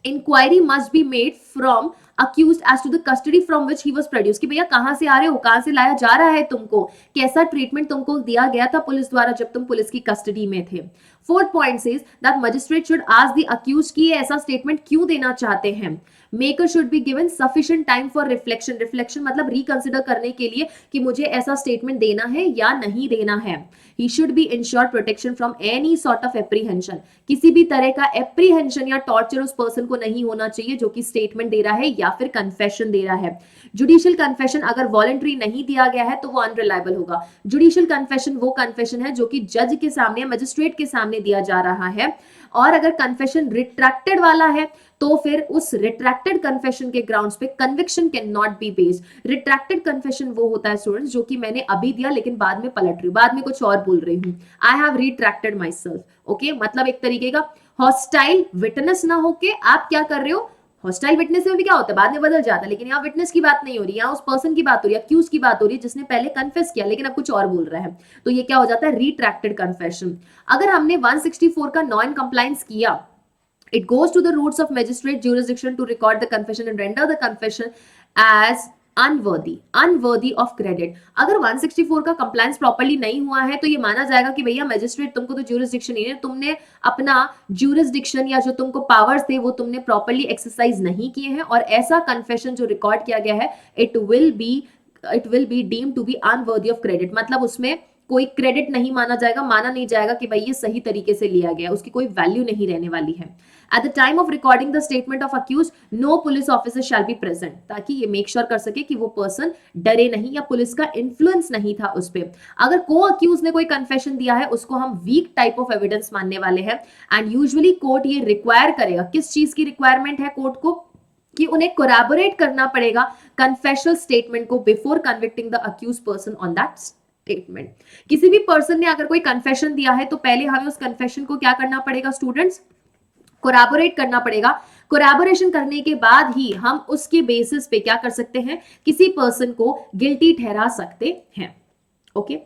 Inquiry must be made from accused as to the custody from which he was produced. कि भैया कहां से आ रहे हो, कहां से लाया जा रहा है तुमको, कैसा ट्रीटमेंट तुमको दिया गया था पुलिस द्वारा जब तुम पुलिस की कस्टडी में थे. Fourth point says that magistrate should ask the accused कि ये ऐसा स्टेटमेंट क्यों देना चाहते हैं. Maker should be given sufficient time for reflection. Reflection मतलब रिकंसिडर करने के लिए कि मुझे ऐसा स्टेटमेंट देना है या नहीं देना है. ही should B ensure protection from any sort of apprehension. किसी भी तरह का एप्रीहेंशन या टॉर्चर उस पर्सन को नहीं होना चाहिए जो कि स्टेटमेंट दे रहा है या फिर कन्फेशन दे रहा है. जुडिशियल कन्फेशन अगर वॉलंटरी नहीं दिया गया है तो वो अनरिलायबल होगा. जुडिशियल कन्फेशन वो कन्फेशन है जो कि जज के सामने, मजिस्ट्रेट के सामने दिया जा रहा है. और अगर कन्फेशन रिट्रैक्टेड वाला है तो फिर उस रिट्रैक्टेड कन्फेशन के ग्राउंड्स पे conviction can not be based. Retracted confession वो होता है स्टूडेंट्स जो कि मैंने अभी दिया लेकिन बाद में पलट रही हूं, बाद में कुछ और बोल रही हूं. I have retracted my self. Okay, मतलब एक तरीके का हॉस्टाइल विटनेस ना होके आप क्या कर रहे हो, हॉस्टाइल विटनेस में भी क्या होता है बाद में बदल जाता है, लेकिन यहाँ विटनेस की बात नहीं हो रही, यहाँ उस पर्सन की बात हो रही है, अक्यूज की बात हो रही है जिसने पहले कन्फेस किया लेकिन अब कुछ और बोल रहा है. तो ये क्या हो जाता है, रिट्रैक्टेड कन्फेशन. अगर हमने 164 का नॉन कंप्लायंस किया, it goes to the roots of magistrate jurisdiction to record the confession and render the confession as unworthy of credit. अगर 164 का कंप्लायंस प्रॉपर्ली नहीं हुआ है तो ये माना जाएगा कि भैया मैजिस्ट्रेट तुमको तो ज्यूरिसडिक्शन ही है, तुमने अपना ज्यूरिसडिक्शन या जो तुमको पावर्स थे वो तुमने प्रॉपर्ली एक्सरसाइज नहीं किए हैं, और ऐसा कन्फेशन जो रिकॉर्ड किया गया है it will be deemed to be unworthy of credit. मतलब उसमें कोई क्रेडिट नहीं माना जाएगा, माना नहीं जाएगा कि भाई ये सही तरीके से लिया गया, उसकी कोई वैल्यू नहीं रहने वाली है. At the time of recording the statement of accused no police officer shall be present, ताकि ये मेक श्योर कर सके कि वो पर्सन डरे नहीं या पुलिस का इन्फ्लुएंस नहीं था उस पर. अगर को अक्यूज ने कोई कन्फेशन दिया है उसको हम वीक टाइप ऑफ एविडेंस मानने वाले हैं. एंड यूजुअली कोर्ट ये रिक्वायर करेगा, किस चीज की रिक्वायरमेंट है कोर्ट को, कि उन्हें कोलैबोरेट करना पड़ेगा कन्फेशनल स्टेटमेंट को before convicting the accused person on that statement. किसी भी पर्सन ने अगर कोई कन्फेशन दिया है तो पहले हमें उस कन्फेशन को क्या करना पड़ेगा स्टूडेंट्स, कोलैबोरेट करना पड़ेगा. कोलैबोरेशन करने के बाद ही हम उसके बेसिस पे क्या कर सकते हैं, किसी पर्सन को गिल्टी ठहरा सकते हैं. ओके,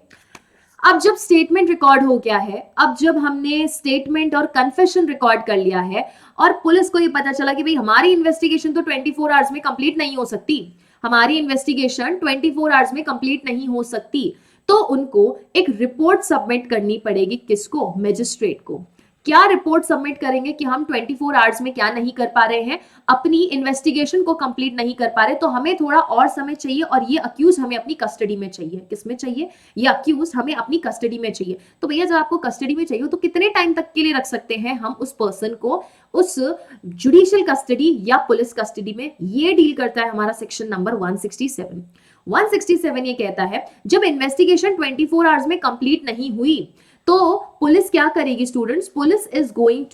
अब जब स्टेटमेंट रिकॉर्ड हो गया है, अब जब हमने स्टेटमेंट और कन्फेशन रिकॉर्ड कर लिया है और पुलिस को ये पता चला कि भाई हमारी इन्वेस्टिगेशन तो 24 आवर्स में कंप्लीट नहीं हो सकती, हमारी इन्वेस्टिगेशन 24 आवर्स में कंप्लीट नहीं हो सकती, तो उनको एक रिपोर्ट सबमिट करनी पड़ेगी. किसको, मैजिस्ट्रेट को. क्या रिपोर्ट सबमिट करेंगे कि हम 24 आवर्स में क्या नहीं कर पा रहे हैं, अपनी इन्वेस्टिगेशन को कंप्लीट नहीं कर पा रहे, तो हमें थोड़ा और समय चाहिए और ये अक्यूज हमें अपनी कस्टडी में चाहिए. किसमें चाहिए, ये अक्यूज हमें अपनी कस्टडी में चाहिए. तो भैया जब आपको कस्टडी में चाहिए तो कितने टाइम तक के लिए रख सकते हैं हम उस पर्सन को उस जुडिशियल कस्टडी या पुलिस कस्टडी में, ये डील करता है हमारा सेक्शन नंबर 167. 167 ये कहता है जब इन्वेस्टिगेशन 24 आवर्स में कंप्लीट नहीं हुई तो पुलिस क्या करेगी students, police is going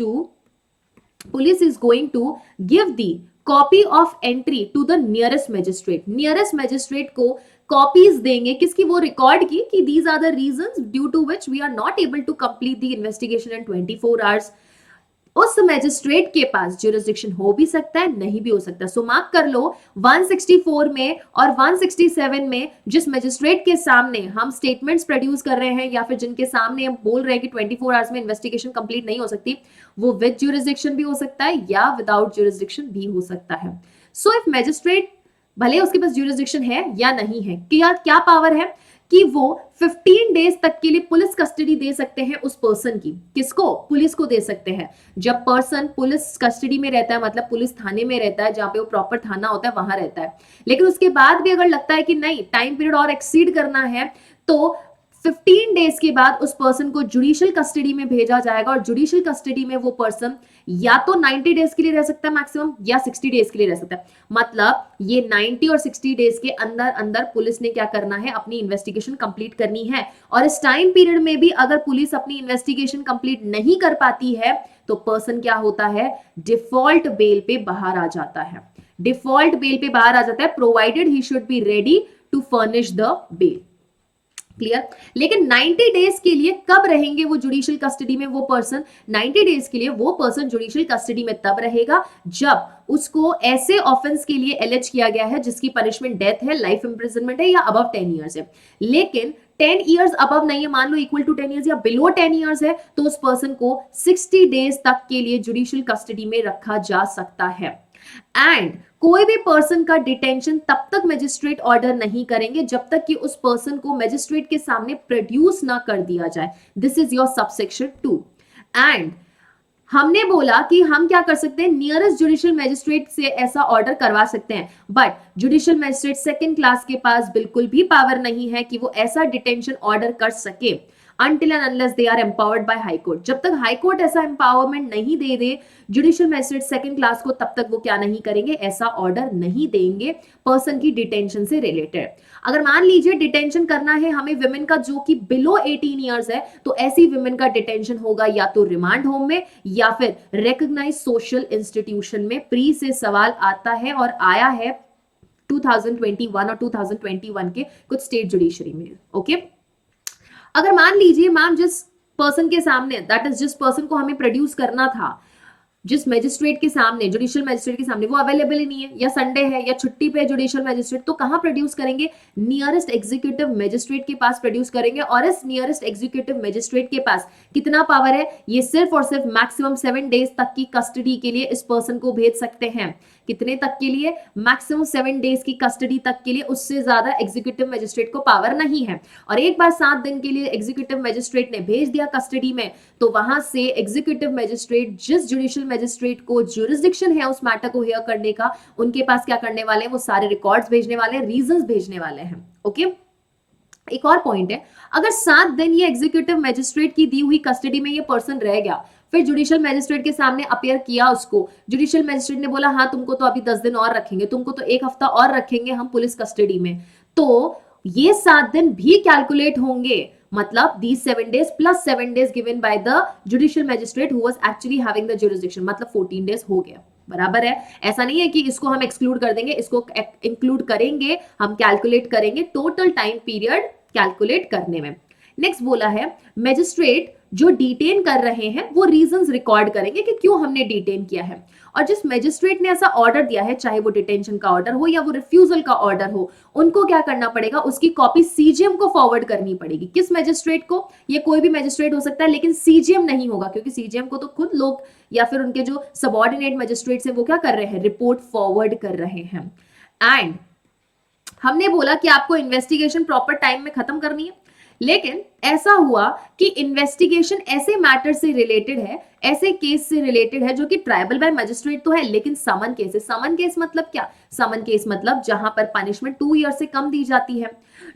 to give the copy of entry to the nearest magistrate. Nearest magistrate को कॉपीज देंगे किसकी, वो रिकॉर्ड की कि these are the reasons due to which we are not able to complete the investigation in 24 hours. उस magistrate के पास jurisdiction हो भी सकता है, नहीं भी हो सकता. सो मार्क कर लो 164 में और 167 में जिस मैजिस्ट्रेट के सामने हम स्टेटमेंट्स प्रोड्यूस कर रहे हैं या फिर जिनके सामने हम बोल रहे हैं कि 24 आवर्स में इन्वेस्टिगेशन कंप्लीट नहीं हो सकती, वो विद ज्यूरिसडिक्शन भी हो सकता है या विदाउट ज्यूरिसडिक्शन भी हो सकता है. सो इफ मैजिस्ट्रेट भले उसके पास ज्यूरिसडिक्शन है या नहीं है, क्या पावर है कि वो 15 डेज तक के लिए पुलिस कस्टडी दे सकते हैं उस पर्सन की. किसको, पुलिस को दे सकते हैं. जब पर्सन पुलिस कस्टडी में रहता है मतलब पुलिस थाने में रहता है, जहां पे वो प्रॉपर थाना होता है वहां रहता है. लेकिन उसके बाद भी अगर लगता है कि नहीं टाइम पीरियड और एक्सीड करना है तो 15 डेज के बाद उस पर्सन को जुडिशियल कस्टडी में भेजा जाएगा. और जुडिशियल कस्टडी में वो पर्सन या तो 90 डेज के लिए रह सकता है मैक्सिमम, या 60 डेज के लिए रह सकता है. मतलब ये 90 और 60 डेज के अंदर अंदर पुलिस ने क्या करना है, अपनी इन्वेस्टिगेशन कंप्लीट करनी है. और इस टाइम पीरियड में भी अगर पुलिस अपनी इन्वेस्टिगेशन कंप्लीट नहीं कर पाती है तो पर्सन क्या होता है, डिफॉल्ट बेल पे बाहर आ जाता है. डिफॉल्ट बेल पे बाहर आ जाता है provided he should be ready to furnish the bail. Clear. लेकिन 90 डेज के लिए कब रहेंगे वो जुडिशियल कस्टडी में वो पर्सन, 90 डेज के लिए वो पर्सन जुडिशियल कस्टडी में तब रहेगा जब उसको ऐसे ऑफेंस के लिए एलिज किया गया है जिसकी पनिशमेंट डेथ है, लाइफ इंप्रिजनमेंट है या अबव 10 ईयर्स है. लेकिन 10 ईयर्स अबव नहीं है, मान लो इक्वल टू 10 ईयर्स या बिलो 10 ईयर्स है, तो उस पर्सन को 60 डेज तक के लिए जुडिशियल कस्टडी में रखा जा सकता है. एंड कोई भी पर्सन का डिटेंशन तब तक मैजिस्ट्रेट ऑर्डर नहीं करेंगे जब तक कि उस पर्सन को मैजिस्ट्रेट के सामने प्रोड्यूस ना कर दिया जाए. This is your subsection 2. And हमने बोला कि हम क्या कर सकते हैं, नियरेस्ट जुडिशियल मैजिस्ट्रेट से ऐसा ऑर्डर करवा सकते हैं, but judicial magistrate second class के पास बिल्कुल भी पावर नहीं है कि वो ऐसा डिटेंशन ऑर्डर कर सके until and unless they are empowered by high court. जब तक हाई कोर्ट ऐसा एम्पावरमेंट नहीं दे दे जुडिशियल मैजिस्ट्रेट सेकंड क्लास को, तब तक वो क्या नहीं करेंगे, ऐसा ऑर्डर नहीं देंगे पर्सन की डिटेंशन से रिलेटेड। अगर मान लीजिए डिटेंशन करना है हमें विमेन का जो कि बिलो 18 ईयर्स है, तो ऐसी विमेन का डिटेंशन होगा या तो रिमांड होम में या फिर रिकॉग्नाइज्ड सोशल इंस्टीट्यूशन में। प्री से सवाल आता है और आया है 2021 और 2021 के कुछ स्टेट जुडिशरी में। ओके, अगर मान लीजिए मैम जिस पर्सन के सामने, दैट इज जिस पर्सन को हमें प्रोड्यूस करना था, जिस मैजिस्ट्रेट के सामने, जुडिशियल मैजिस्ट्रेट के सामने, वो अवेलेबल ही नहीं है, या संडे है या छुट्टी पे जुडिशियल मैजिस्ट्रेट, तो कहां प्रोड्यूस करेंगे, नियरेस्ट एग्जीक्यूटिव मैजिस्ट्रेट के पास प्रोड्यूस करेंगे। और इस नियरेस्ट एग्जीक्यूटिव मैजिस्ट्रेट के पास कितना पावर है, ये सिर्फ और सिर्फ मैक्सिमम 7 डेज तक की कस्टडी के लिए इस पर्सन को भेज सकते हैं। कितने तक के लिए, मैक्सिमम 7 डेज की कस्टडी तक के लिए, उससे ज्यादा एग्जीक्यूटिव मैजिस्ट्रेट को पावर नहीं है। और एक बार 7 दिन के लिए एग्जीक्यूटिव मैजिस्ट्रेट ने भेज दिया कस्टडी में, तो वहां से एग्जीक्यूटिव मैजिस्ट्रेट जिस जुडिशियल मैजिस्ट्रेट को जुरिस्डिक्शन है उस मैटर को हियर करने का, उनके पास क्या करने वाले हैं, वो सारे रिकॉर्ड्स भेजने वाले हैं, रीजंस भेजने वाले हैं। ओके, एक और पॉइंट है, अगर 7 दिन ये एग्जीक्यूटिव मैजिस्ट्रेट की दी हुई कस्टडी में ये पर्सन रह गया, फिर जुडिशियल मैजिस्ट्रेट के सामने अपियर किया उसको, जुडिशियल मैजिस्ट्रेट ने बोला हाँ तुमको तो अभी 10 दिन और रखेंगे, तुमको तो 1 हफ्ता और रखेंगे हम पुलिस कस्टडी में, तो ये 7 दिन भी कैलकुलेट होंगे। मतलब these 7 days plus 7 days given by the judicial magistrate who was actually having the jurisdiction, मतलब 14 days हो गया। बराबर है, ऐसा नहीं है कि इसको हम एक्सक्लूड कर देंगे, इसको इंक्लूड करेंगे, हम कैलकुलेट करेंगे टोटल टाइम पीरियड कैलकुलेट करने में। नेक्स्ट बोला है मैजिस्ट्रेट जो डिटेन कर रहे हैं वो रीजंस रिकॉर्ड करेंगे कि क्यों हमने डिटेन किया है। और जिस मैजिस्ट्रेट ने ऐसा ऑर्डर दिया है, चाहे वो डिटेंशन का ऑर्डर हो या वो रिफ्यूजल का ऑर्डर हो, उनको क्या करना पड़ेगा, उसकी कॉपी सीजीएम को फॉरवर्ड करनी पड़ेगी। किस मैजिस्ट्रेट को, ये कोई भी मैजिस्ट्रेट हो सकता है, लेकिन सीजीएम नहीं होगा, क्योंकि सीजीएम को तो खुद लोग या फिर उनके जो सबऑर्डिनेट मैजिस्ट्रेट्स हैं वो क्या कर रहे हैं, रिपोर्ट फॉरवर्ड कर रहे हैं। एंड हमने बोला कि आपको इन्वेस्टिगेशन प्रॉपर टाइम में खत्म करनी है, लेकिन ऐसा हुआ कि इन्वेस्टिगेशन ऐसे मैटर से रिलेटेड है, ऐसे केस से रिलेटेड है जो कि ट्रायबल बाय मजिस्ट्रेट तो है, लेकिन समन केस है। समन केस मतलब क्या, समन केस मतलब जहां पर पनिशमेंट 2 ईयर से कम दी जाती है,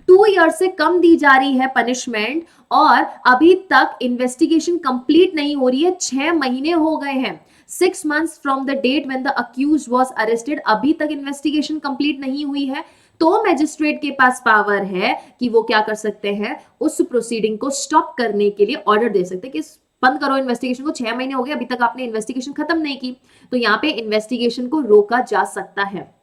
2 ईयर से कम दी जा रही है पनिशमेंट, और अभी तक इन्वेस्टिगेशन कंप्लीट नहीं हो रही है, 6 महीने हो गए हैं, 6 months from the date when the accused was arrested, अभी तक इन्वेस्टिगेशन कंप्लीट नहीं हुई है, तो मैजिस्ट्रेट के पास पावर है कि वो क्या कर सकते हैं, उस प्रोसीडिंग को स्टॉप करने के लिए ऑर्डर दे सकते हैं कि बंद करो इन्वेस्टिगेशन को, 6 महीने हो गए अभी तक आपने इन्वेस्टिगेशन खत्म नहीं की, तो यहाँ पे इन्वेस्टिगेशन को रोका जा सकता है।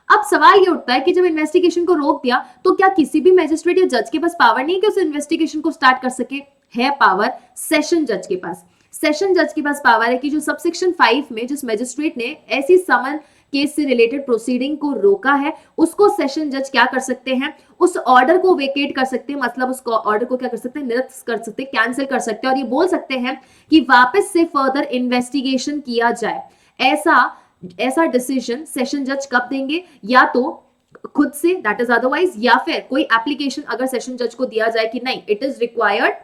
अब सवाल ये उठता है कि जब इन्वेस्टिगेशन को रोक दिया तो क्या किसी भी मैजिस्ट्रेट या जज के पास पावर नहीं है कि उस इन्वेस्टिगेशन को स्टार्ट कर सके, है पावर सेशन जज के पास। सेशन जज के पास पावर है कि जो सबसेक्शन 5 में जिस मैजिस्ट्रेट ने ऐसी समन केस से रिलेटेड प्रोसीडिंग को रोका है, उसको सेशन जज क्या कर सकते हैं, उस ऑर्डर को वेकेट कर सकते हैं, मतलब उस ऑर्डर को क्या कर सकते हैं, निरस्त कर सकते हैं, कैंसिल कर सकते हैं, और ये बोल सकते हैं कि वापस से फर्दर इन्वेस्टिगेशन किया जाए। ऐसा डिसीजन सेशन जज कब देंगे, या तो खुद से, दैट इज अदरवाइज, या फिर कोई एप्लीकेशन अगर सेशन जज को दिया जाए कि नहीं it is required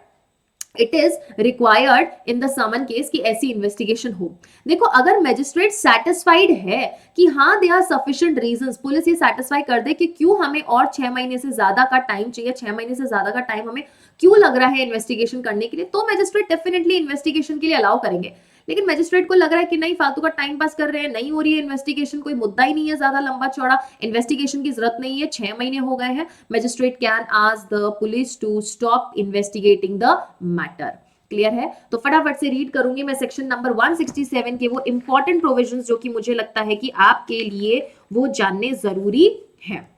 in the summons case की ऐसी इन्वेस्टिगेशन हो। देखो अगर मैजिस्ट्रेट सेटिस्फाइड है कि हाँ they are sufficient reasons, police ये सेटिस्फाई कर दे कि क्यों हमें और 6 महीने से ज्यादा का टाइम चाहिए, 6 महीने से ज्यादा का टाइम हमें क्यों लग रहा है इन्वेस्टिगेशन करने के लिए, तो मैजिस्ट्रेट डेफिनेटली इन्वेस्टिगेशन के लिए अलाउ करेंगे। लेकिन मैजिस्ट्रेट को लग रहा है कि नहीं फालतू का टाइम पास कर रहे हैं, नहीं हो रही है इन्वेस्टिगेशन, कोई मुद्दा ही नहीं है ज्यादा लंबा चौड़ा, इन्वेस्टिगेशन की जरूरत नहीं है, 6 महीने हो गए हैं, magistrate can ask the police to stop investigating the matter. Clear है? तो फटाफट से रीड करूंगी मैं सेक्शन नंबर 167 के वो इंपॉर्टेंट प्रोविजंस जो कि मुझे लगता है कि आपके लिए वो जानने जरूरी है।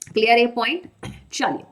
क्लियर है पॉइंट? चलिए,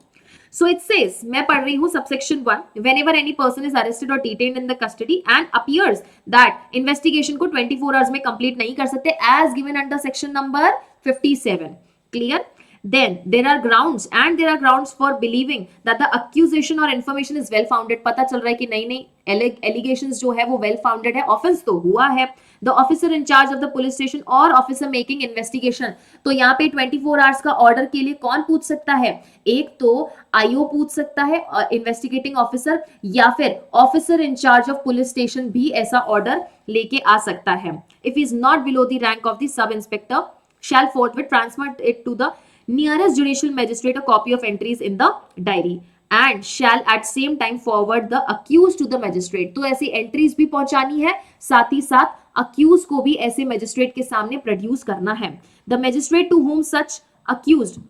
so it says, मैं पढ़ रही हूँ subsection 1, whenever any person is arrested or detained in the custody and appears that investigation को 24 hours में complete नहीं कर सकते as given under section number 57, clear, then there are grounds for believing that the accusation or information is well founded. पता चल रहा है कि नहीं नहीं allegations जो है वो well founded है, offense तो हुआ है. The officer in charge of the police station or officer making investigation, तो यहाँ पे 24 आवर्स का ऑर्डर के लिए कौन पूछ सकता है? एक तो आईओ पूछ सकता है, इन्वेस्टिगेटिंग ऑफिसर, या फिर officer in charge of police station भी ऐसा ऑर्डर लेके आ सकता है. If is not below the rank of the sub inspector shall forthwith transmit it to the nearest judicial magistrate a copy of entries in the diary and shall at same time forward the accused to the magistrate. तो ऐसी entries भी पहुंचानी है, साथ ही साथ accused को भी ऐसे magistrate के सामने प्रोड्यूस करना है. The magistrate to whom such accused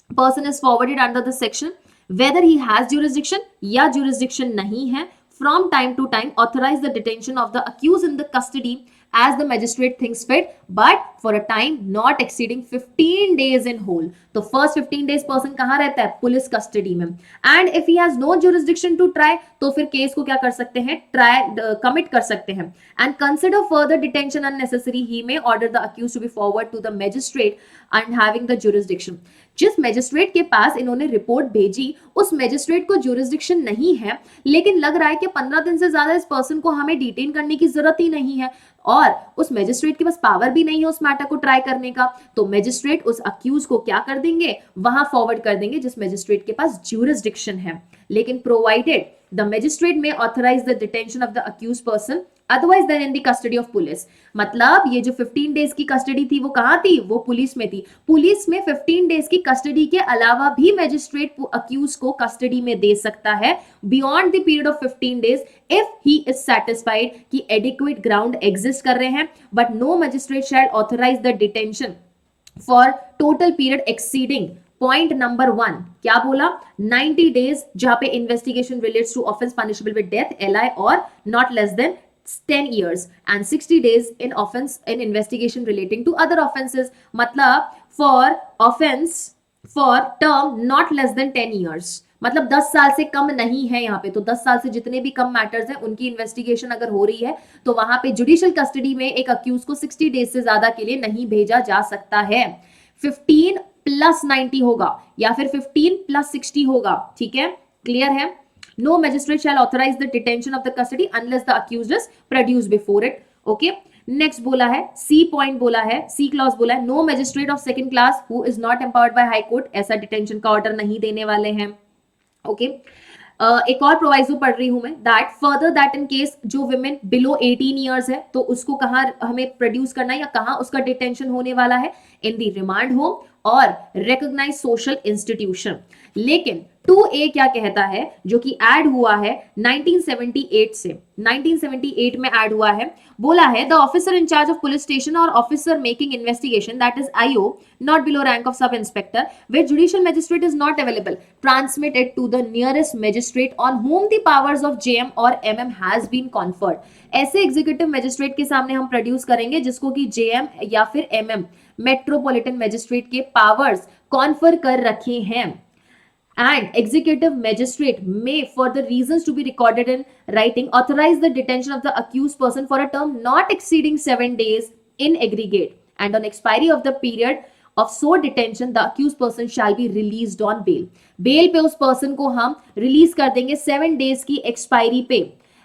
person is forwarded under the section, whether he has jurisdiction या jurisdiction नहीं है, from time to time authorize the detention of the accused in the custody as the magistrate thinks fit, but for a time not exceeding 15 days in whole. तो first 15 days person कहाँ रहता है? Police custody में. And if he has no jurisdiction to try, तो फिर case को क्या कर सकते हैं? कमिट कर सकते हैं. And consider further detention unnecessary, he may order the accused to be forward to the magistrate and having the jurisdiction. जिस मैजिस्ट्रेट के पास इन्होंने रिपोर्ट भेजी, उस मैजिस्ट्रेट को जुरिस्डिक्शन नहीं है, लेकिन लग रहा है कि 15 दिन से ज्यादा इस पर्सन को हमें डिटेन करने की जरूरत ही नहीं है, और उस मैजिस्ट्रेट के पास पावर भी नहीं है उस मैटर को ट्राई करने का, तो मैजिस्ट्रेट उस अक्यूज को क्या कर देंगे? वहां फॉरवर्ड कर देंगे जिस मैजिस्ट्रेट के पास ज्यूरिसडिक्शन है. लेकिन provided the magistrate may authorise the detention of the accused person otherwise than in the custody of police. मतलब ये जो 15 डेज की कस्टडी थी वो कहां थी? वो पुलिस में थी. पुलिस में 15 डेज की कस्टडी के अलावा भी मैजिस्ट्रेट अक्यूज को कस्टडी में दे सकता है beyond the period of 15 days if he is satisfied कि एडिक्वेट ग्राउंड एग्जिस्ट कर रहे हैं. But no magistrate shall authorise the detention for total period exceeding point number 1. क्या बोला? 90 डेज जहां पे investigation relates to offence punishable with death, LI, और not less than 10 years and 60 days in offense in investigation relating to other offenses. मतलब for offense for term not less than 10 years, मतलब 10 साल से कम नहीं है यहाँ पे. तो 10 साल से जितने भी कम मैटर्स हैं उनकी इन्वेस्टिगेशन अगर हो रही है तो वहां पे जुडिशियल कस्टडी में एक अक्यूज को 60 डेज से ज्यादा के लिए नहीं भेजा जा सकता है. 15 + 90 होगा या फिर 15 + 60 होगा. ठीक है, क्लियर है? No magistrate shall authorize the detention of the custody unless the accused is produced before it. Okay. Next बोला है C point, बोला है C clause, बोला है no magistrate of second class who is not empowered by high court ऐसा detention का order नहीं देने वाले हैं. Okay. एक और प्रोवाइजो पढ़ रही हूं मैं, that further that in case जो विमेन बिलो 18 ईयर्स है तो उसको कहाँ हमें प्रोड्यूस करना है या कहाँ उसका डिटेंशन होने वाला है? इन दी रिमांड होम और रिकॉग्नाइज सोशल इंस्टीट्यूशन. लेकिन 2A क्या कहता है जो कि ऐड हुआ है 1978 से, 1978 में ऐड हुआ है. बोला है the officer in charge of police station और officer making investigation that is IO not below rank of sub inspector where judicial magistrate is not available transmit it to the nearest magistrate on home the powers of JM और MM has been conferred. ऐसे executive magistrate के सामने हम produce करेंगे जिसको कि JM या फिर एमएम मेट्रोपॉलिटन मैजिस्ट्रेट के पावर्स कॉन्फर कर रखे हैं. And executive magistrate may, for the reasons to be recorded in writing, authorize the detention of the accused person for a term not exceeding 7 days in aggregate. And on expiry of the period of so detention, the accused person shall be released on bail. Bail पे उस person को हम release कर देंगे 7 days की expiry पे.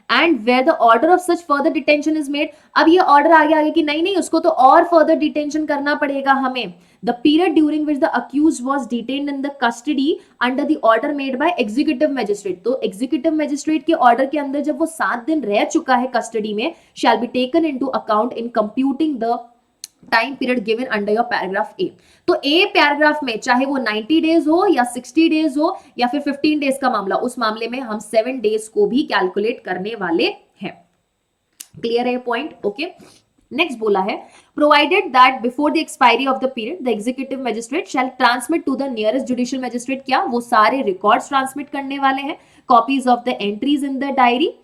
And where the order of such further detention is made, अब ये order आ गया कि नहीं उसको तो और further detention करना पड़ेगा हमें. The period during which the accused was detained in the custody under the order made by executive magistrate. तो executive magistrate के order के अंदर जब वो 7 दिन रह चुका है custody में, shall be taken into account in computing the time period given under your paragraph A. तो ए पैराग्राफ में चाहे वो 90 डेज हो या 60 डेज हो या फिर 15 डेज का मामला, उस मामले में हम 7 डेज को भी कैलकुलेट करने वाले हैं. क्लियर है पॉइंट? ओके. नेक्स्ट बोला है provided that before the expiry of the period the executive magistrate shall transmit to the nearest judicial magistrate. क्या वो सारे रिकॉर्ड्स ट्रांसमिट करने वाले हैं? Copies of the entries in the diary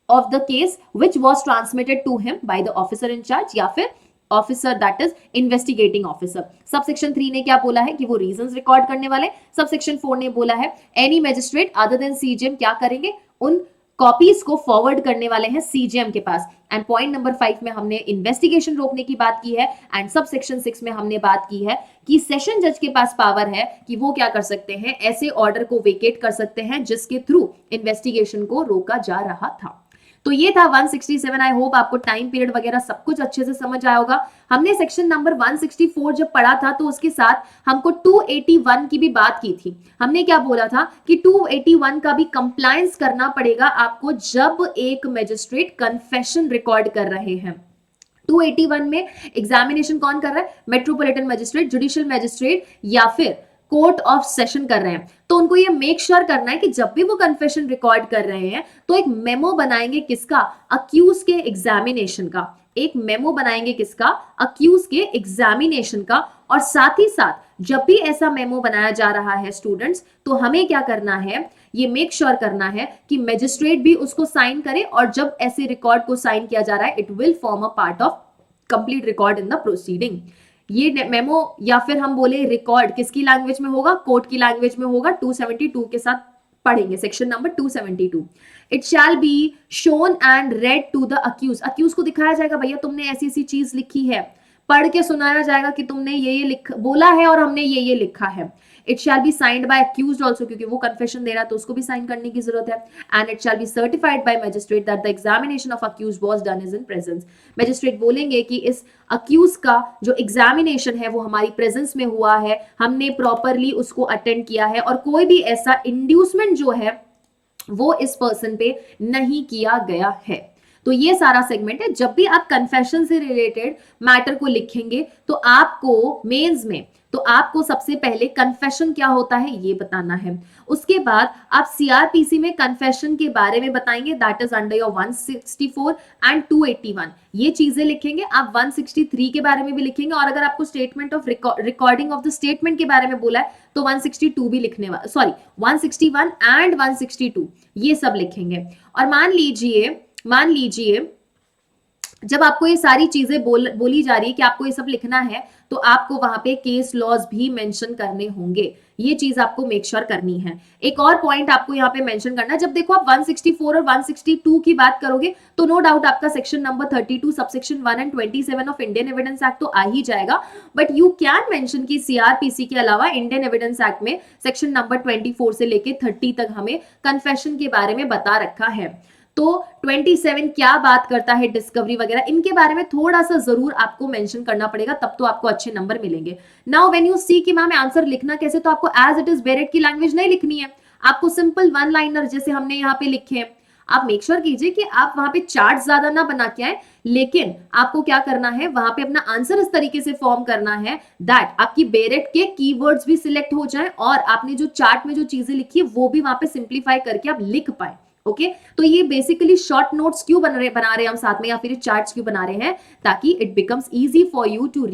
of the case which was transmitted to him by the officer in charge या फिर officer that is investigating officer. Subsection 3 ने क्या बोला है कि वो रीजंस रिकॉर्ड करने वाले. सबसेक्शन 4 ने बोला है any magistrate other than CJM क्या करेंगे? उन कॉपीज को फॉरवर्ड करने वाले हैं सीजीएम के पास। एंड पॉइंट नंबर 5 में हमने इन्वेस्टिगेशन रोकने की बात की है। एंड सब सेक्शन 6 में हमने बात की है कि सेशन जज के पास पावर है कि वो क्या कर सकते हैं, ऐसे ऑर्डर को वेकेट कर सकते हैं जिसके थ्रू इन्वेस्टिगेशन को रोका जा रहा था। तो ये था 167। आई होप आपको टाइम पीरियड वगैरह सब कुछ अच्छे से समझ आया होगा। हमने सेक्शन नंबर 164 जब पढ़ा था तो उसके साथ हमको 281 की भी बात की थी। हमने क्या बोला था कि 281 का भी कंप्लायंस करना पड़ेगा आपको जब एक मैजिस्ट्रेट कन्फेशन रिकॉर्ड कर रहे हैं। 281 में एग्जामिनेशन कौन कर रहा है, मेट्रोपॉलिटन मजिस्ट्रेट, जुडिशियल मैजिस्ट्रेट या फिर कोर्ट ऑफ सेशन कर रहे हैं। तो उनको ये मेक श्योर करना है कि जब भी वो कन्फेशन रिकॉर्ड कर रहे हैं तो एक मेमो बनाएंगे किसका, अक्यूज के एग्जामिनेशन का। एक मेमो बनाएंगे किसका, अक्यूज के एग्जामिनेशन का। और साथ ही साथ जब भी ऐसा मेमो बनाया जा रहा है स्टूडेंट्स, तो हमें क्या करना है, ये मेक श्योर करना है कि मैजिस्ट्रेट भी उसको साइन करे। और जब ऐसे रिकॉर्ड को साइन किया जा रहा है, it will form a part of complete record in the proceeding. ये मेमो या फिर हम बोले रिकॉर्ड किसकी लैंग्वेज में होगा, कोर्ट की लैंग्वेज में होगा। 272 के साथ पढ़ेंगे, section number 272। It shall be shown and read to the accused. Accused को दिखाया जाएगा, भैया तुमने ऐसी ऐसी चीज लिखी है, पढ़ के सुनाया जाएगा कि तुमने ये बोला है और हमने ये लिखा है। It shall be signed by accused also, क्योंकि वो कन्फेशन दे रहा है तो उसको भी साइन करने की जरूरत है। And it shall be certified by magistrate that the examination of accused was done is in presence. Magistrate बोलेंगे कि इस अक्यूज का जो एग्जामिनेशन है वो हमारी प्रेजेंस में हुआ है, हमने प्रॉपरली उसको अटेंड किया है और कोई भी ऐसा इंड्यूसमेंट जो है वो इस पर्सन पे नहीं किया गया है। तो ये सारा सेगमेंट है। जब भी आप कन्फेशन से रिलेटेड मैटर को लिखेंगे तो आपको मेंस में, तो आपको सबसे पहले कन्फेशन क्या होता है ये बताना है। उसके बाद आप सीआरपीसी में कन्फेशन के बारे में बताएंगे, that is under your 164 and 281। ये चीजें लिखेंगे। आप 163 के बारे में भी लिखेंगे और अगर आपको statement of recording of the statement के बारे में बोला है तो 162 भी लिखने वाला, सॉरी 161 एंड 162 ये सब लिखेंगे। और मान लीजिए जब आपको ये सारी चीजें बोली जा रही है कि आपको ये सब लिखना है, तो आपको वहां पे केस लॉज भी मेंशन करने होंगे। ये चीज आपको मेक श्योर करनी है। एक और पॉइंट आपको यहाँ पे मेंशन करना है, जब देखो आप 164 और 162 की बात करोगे तो नो डाउट आपका section number 32 subsection 1 and 27 of Indian evidence act तो आ ही जाएगा। बट यू कैन मेंशन कि सीआरपीसी के अलावा इंडियन एविडेंस एक्ट में सेक्शन नंबर 24 से लेके 30 तक हमें कन्फेशन के बारे में बता रखा है। तो 27 क्या बात करता है, डिस्कवरी वगैरह, इनके बारे में थोड़ा सा जरूर आपको मेंशन करना पड़ेगा, तब तो आपको अच्छे नंबर मिलेंगे। नाउ व्हेन यू सी कि मैम आंसर लिखना कैसे, तो आपको एज इट इज बेरेट की लैंग्वेज नहीं लिखनी है, आपको सिंपल वन लाइनर जैसे हमने यहाँ पे लिखे हैं। आप मेक श्योर कीजिए कि आप वहां पे चार्ट ज्यादा ना बना के आए, लेकिन आपको क्या करना है, वहां पे अपना आंसर इस तरीके से फॉर्म करना है दैट आपकी बेरेट के कीवर्ड्स भी सिलेक्ट हो जाए और आपने जो चार्ट में जो चीजें लिखी है वो भी वहां पे सिंप्लीफाई करके आप लिख पाए। ओके तो ये बेसिकली शॉर्ट नोट्स क्यों बना रहे हैं हम साथ में, या फिर चार्ट्स क्यों बना रहे हैं, ताकि it becomes easy for you to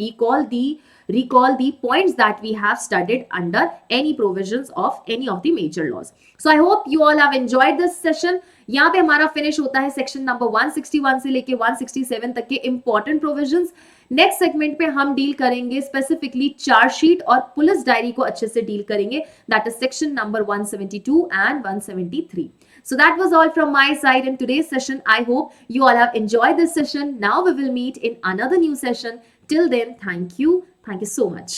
recall the points that we have studied under any provisions of any of the major laws. So I hope you all have enjoyed this session. यहाँ पे हमारा finish होता है section number 161 से लेके 167 तक के important provisions. Next segment पे हम डील करेंगे स्पेसिफिकली चार्जशीट और पुलिस डायरी को अच्छे से डील करेंगे, that is section number 172 and 173. So that was all from my side in today's session. I hope you all have enjoyed this session. Now we will meet in another new session. Till then, thank you so much.